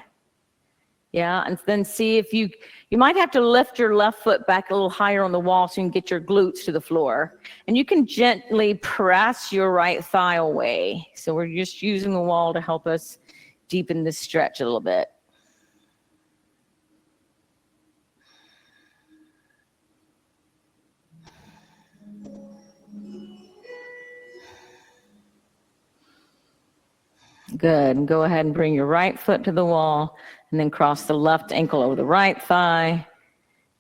Yeah, and then see if you might have to lift your left foot back a little higher on the wall so you can get your glutes to the floor. And you can gently press your right thigh away. So we're just using the wall to help us deepen this stretch a little bit. Good. And go ahead and bring your right foot to the wall and then cross the left ankle over the right thigh.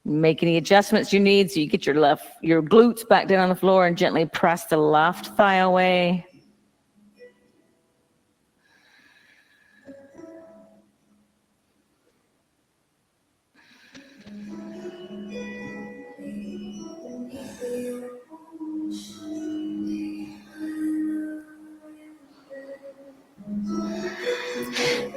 Make any adjustments you need so you get your glutes back down on the floor and gently press the left thigh away.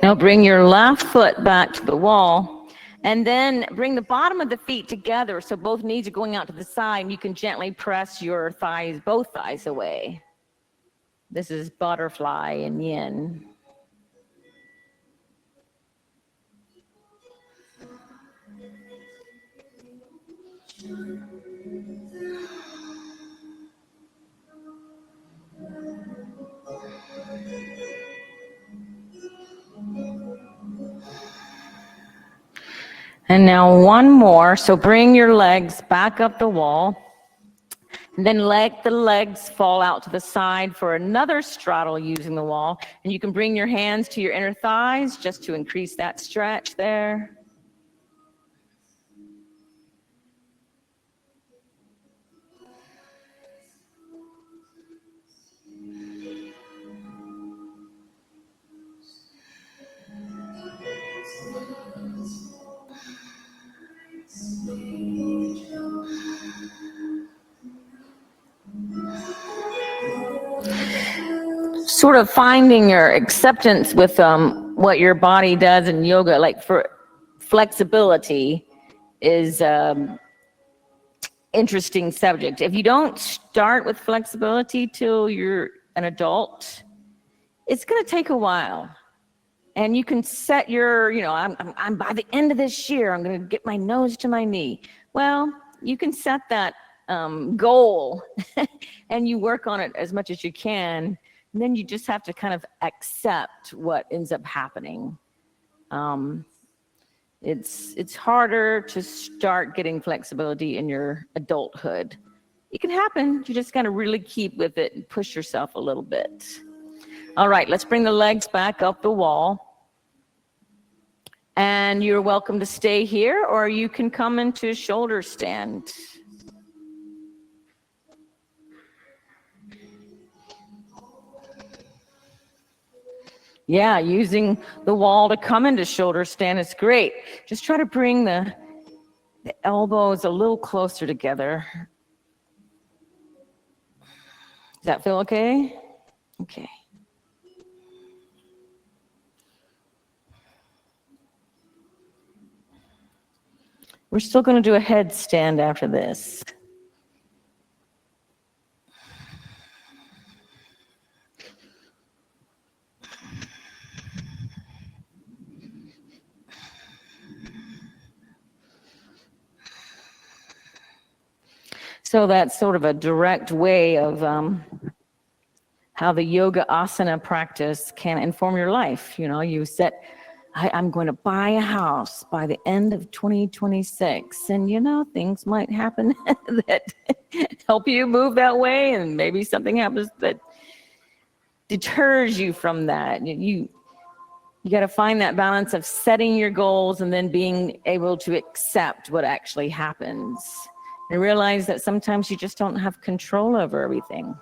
Now bring your left foot back to the wall and then bring the bottom of the feet together so both knees are going out to the side and you can gently press your thighs, both thighs away. This is butterfly in yin. And now one more. So bring your legs back up the wall. And then let the legs fall out to the side for another straddle using the wall. And you can bring your hands to your inner thighs just to increase that stretch there. Sort of finding your acceptance with what your body does in yoga, like for flexibility is interesting subject. If you don't start with flexibility till you're an adult, it's going to take a while. And you can set your, I'm by the end of this year, I'm going to get my nose to my knee. Well, you can set that goal and you work on it as much as you can. And then you just have to kind of accept what ends up happening. It's harder to start getting flexibility in your adulthood. It can happen. You just got to really keep with it and push yourself a little bit. All right, let's bring the legs back up the wall. And you're welcome to stay here, or you can come into shoulder stand. Yeah, using the wall to come into shoulder stand is great. Just try to bring the elbows a little closer together. Does that feel okay? Okay. We're still going to do a headstand after this. So that's sort of a direct way of how the yoga asana practice can inform your life. You set, I'm going to buy a house by the end of 2026. And, things might happen that help you move that way. And maybe something happens that deters you from that. You got to find that balance of setting your goals and then being able to accept what actually happens. And realize that sometimes you just don't have control over everything.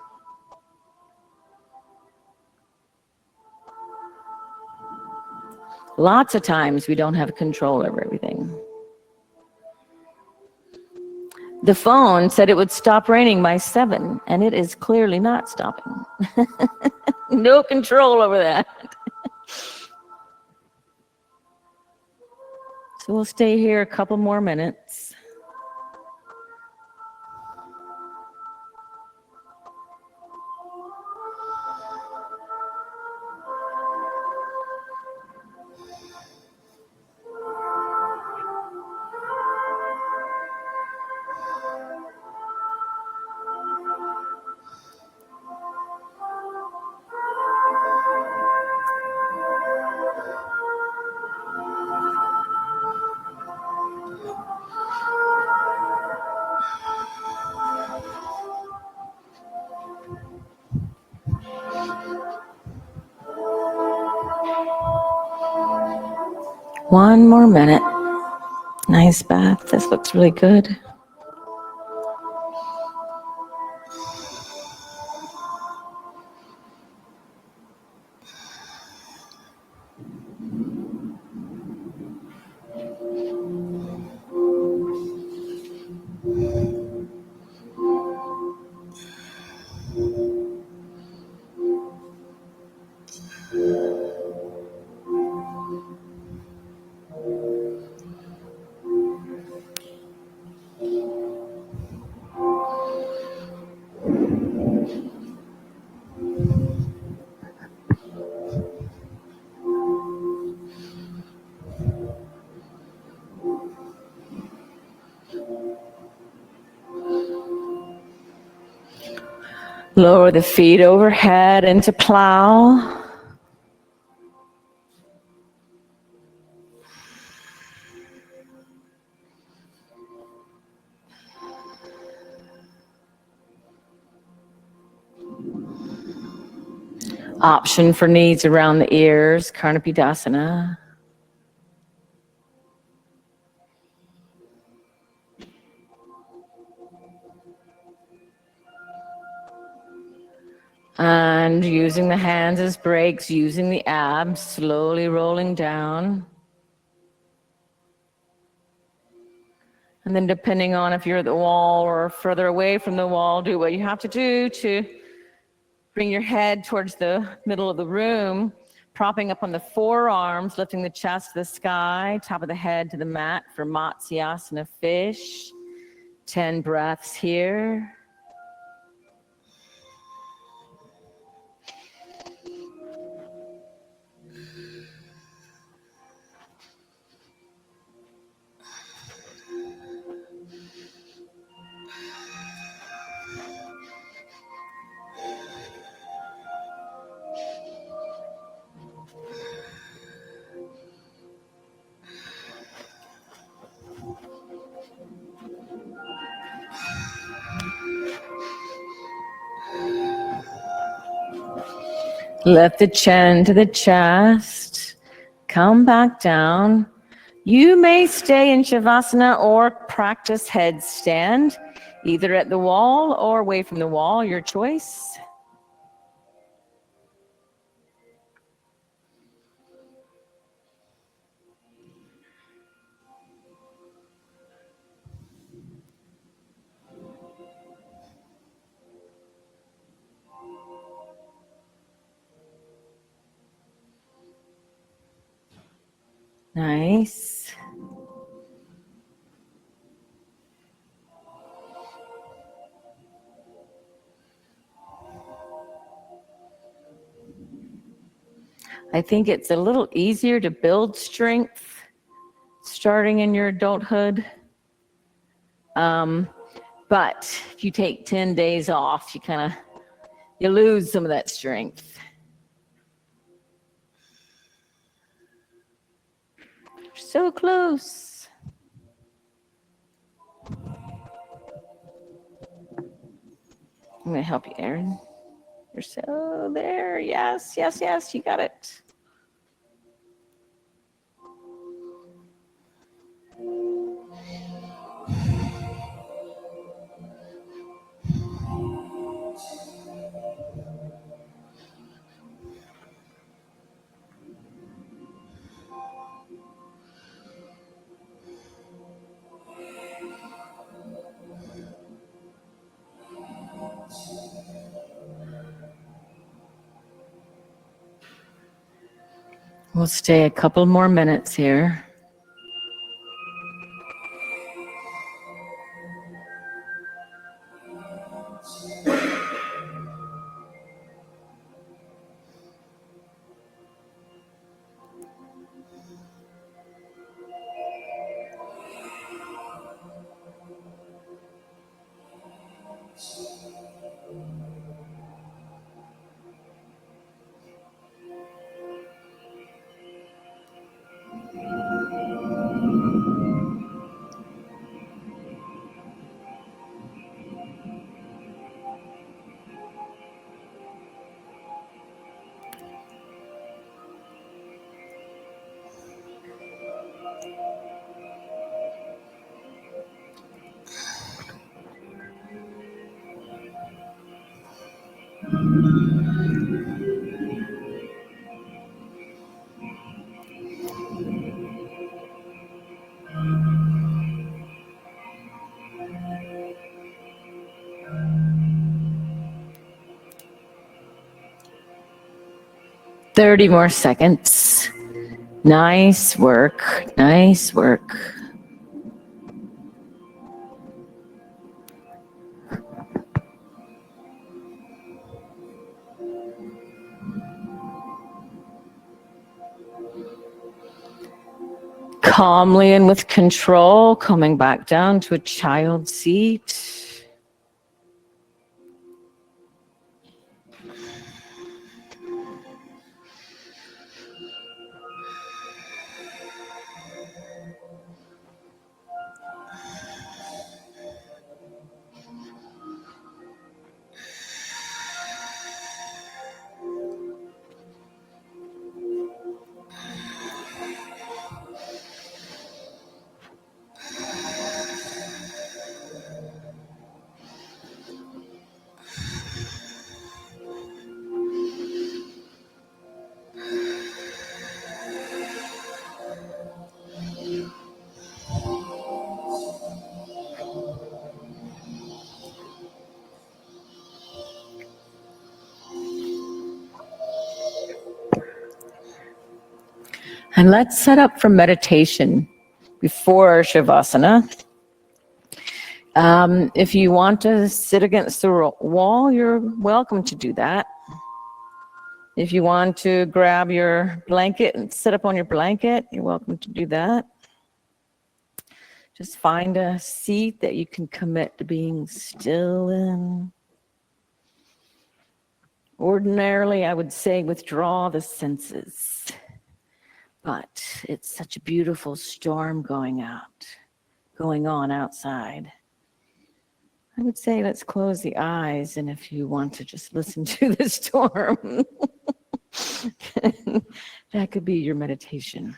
Lots of times we don't have control over everything. The phone said it would stop raining by 7, and it is clearly not stopping. No control over that. So we'll stay here a couple more minutes. One more minute. Nice bath. This looks really good. Lower the feet overhead into plow. Option for knees around the ears, Karnapidasana. And using the hands as brakes, using the abs, slowly rolling down. And then depending on if you're at the wall or further away from the wall, do what you have to do to bring your head towards the middle of the room, propping up on the forearms, lifting the chest to the sky, top of the head to the mat for Matsyasana fish. 10 breaths here. Lift the chin to the chest. Come back down. You may stay in Shavasana or practice headstand, either at the wall or away from the wall, your choice. Nice. I think it's a little easier to build strength starting in your adulthood. But if you take 10 days off, you lose some of that strength. So close. I'm gonna help you, Erin. You're so there. Yes, yes, yes, you got it. We'll stay a couple more minutes here. 30 more seconds. Nice work. Nice work. Calmly and with control, coming back down to a child seat. And let's set up for meditation before Shavasana. If you want to sit against the wall, you're welcome to do that. If you want to grab your blanket and sit up on your blanket, you're welcome to do that. Just find a seat that you can commit to being still in. Ordinarily, I would say withdraw the senses, but it's such a beautiful storm going on outside. I would say let's close the eyes, and if you want to just listen to the storm, that could be your meditation.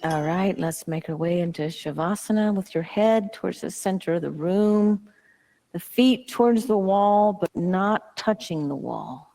All right, let's make our way into Shavasana with your head towards the center of the room, the feet towards the wall, but not touching the wall.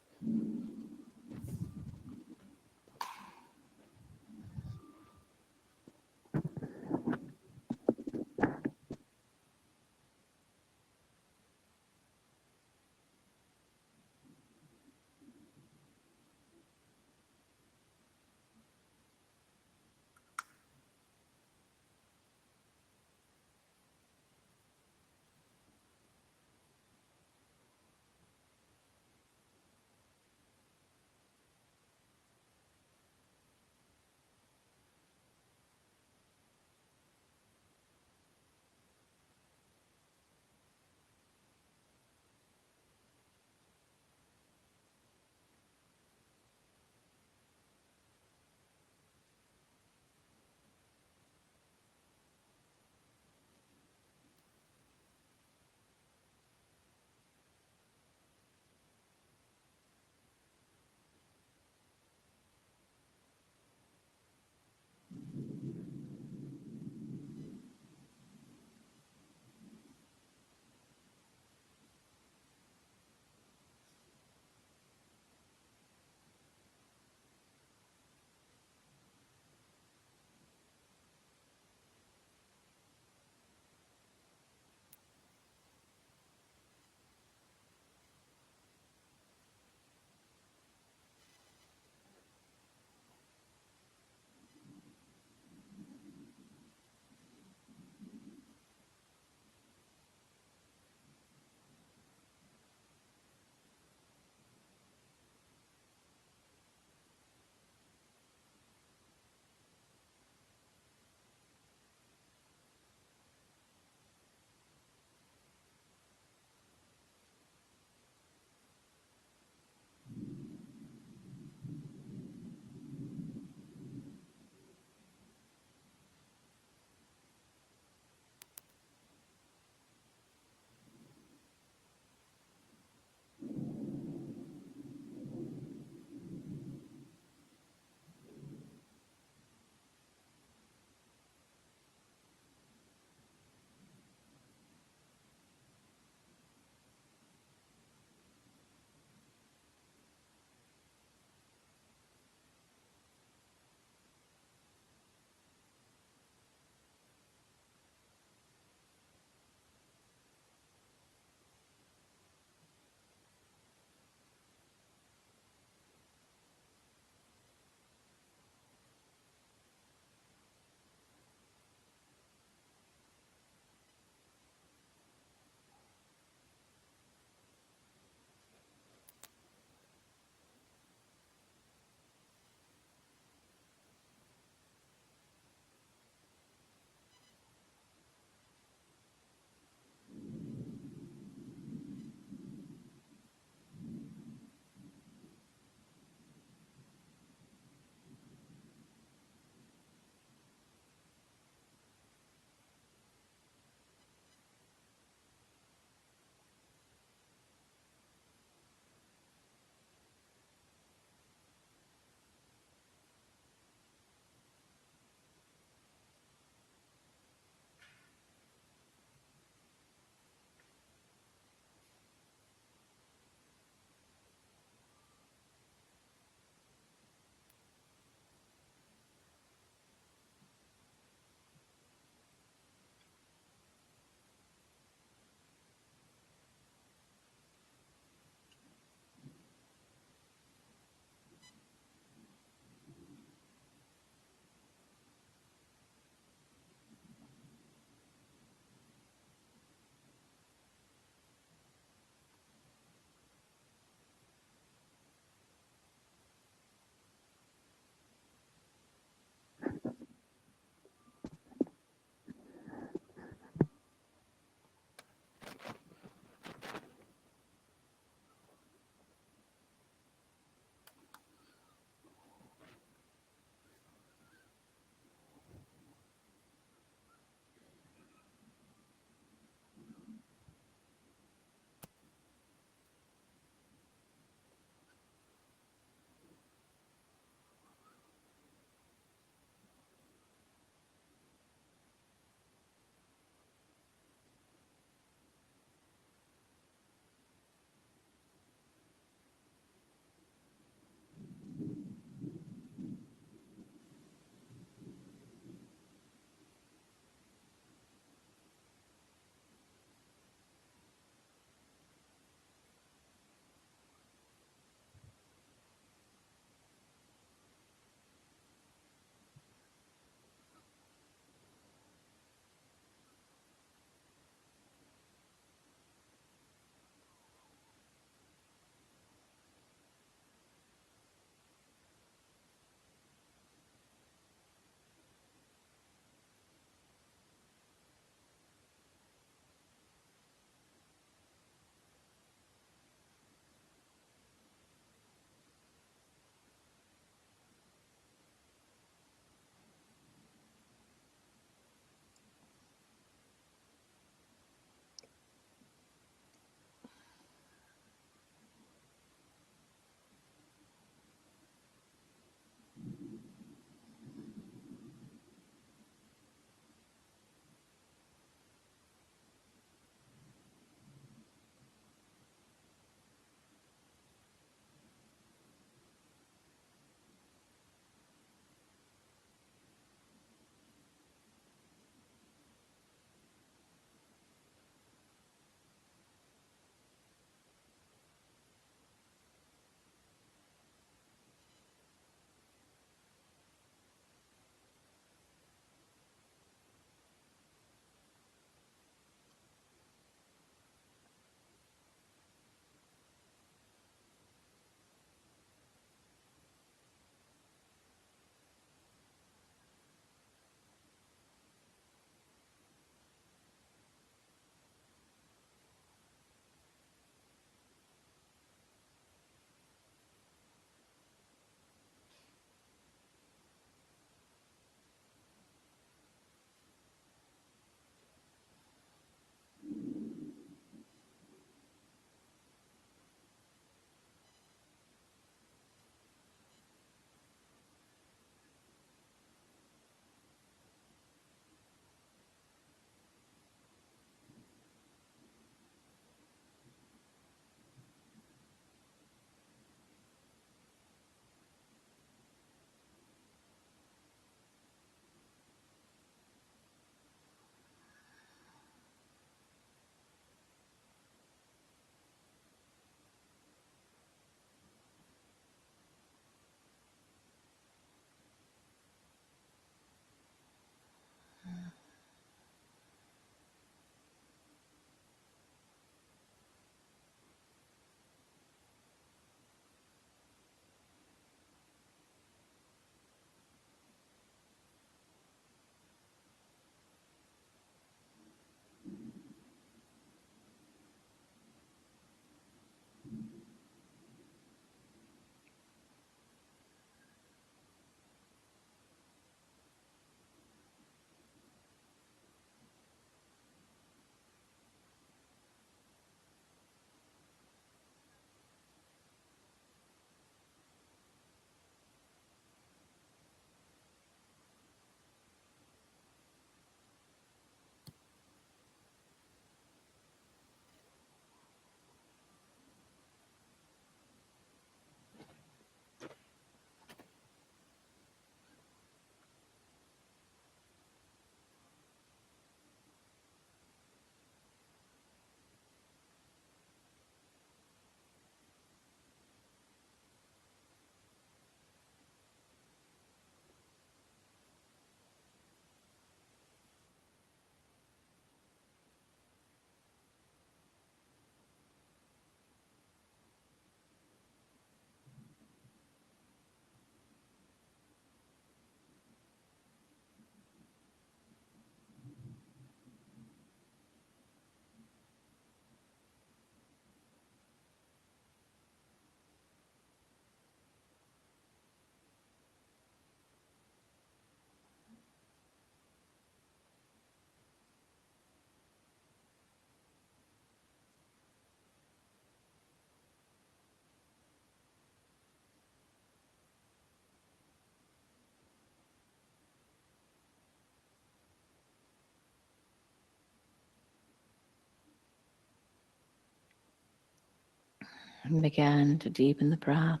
And begin to deepen the breath.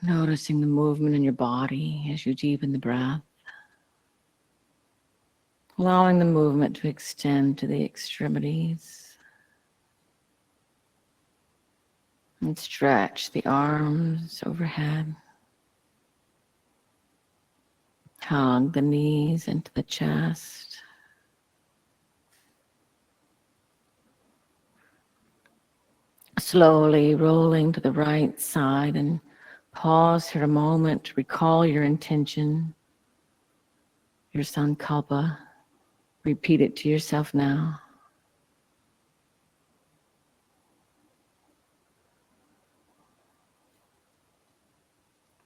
Noticing the movement in your body as you deepen the breath. Allowing the movement to extend to the extremities. And stretch the arms overhead. Hug the knees into the chest. Slowly rolling to the right side and pause for a moment to recall your intention, your sankalpa. Repeat it to yourself now.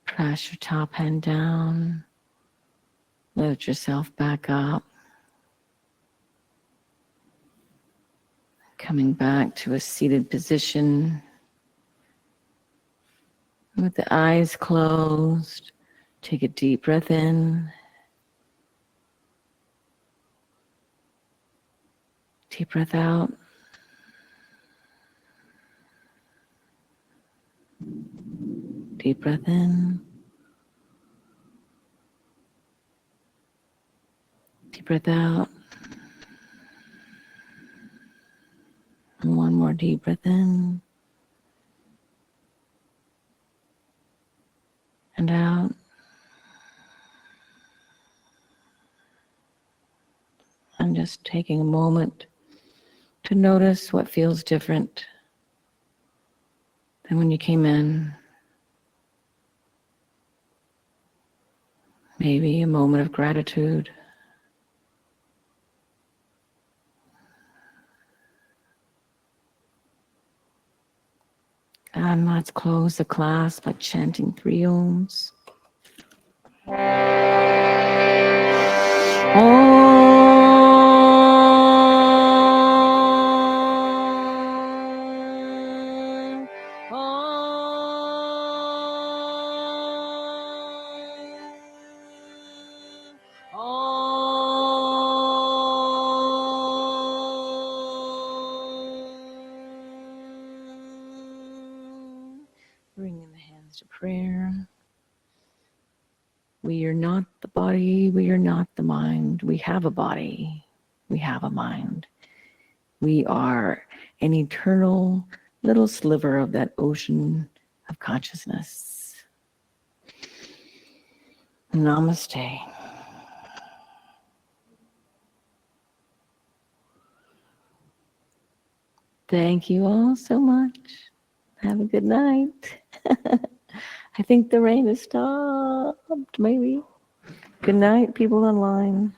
Press your top hand down. Lift yourself back up. Coming back to a seated position with the eyes closed. Take a deep breath in. Deep breath out. Deep breath in. Deep breath out. And one more deep breath in. And out. And just taking a moment to notice what feels different than when you came in. Maybe a moment of gratitude. And let's close the class by chanting 3 Oms. Bringing the hands to prayer. We are not the body, we are not the mind. We have a body, we have a mind. We are an eternal little sliver of that ocean of consciousness. Namaste. Thank you all so much. Have a good night. I think the rain has stopped, maybe. Good night, people online.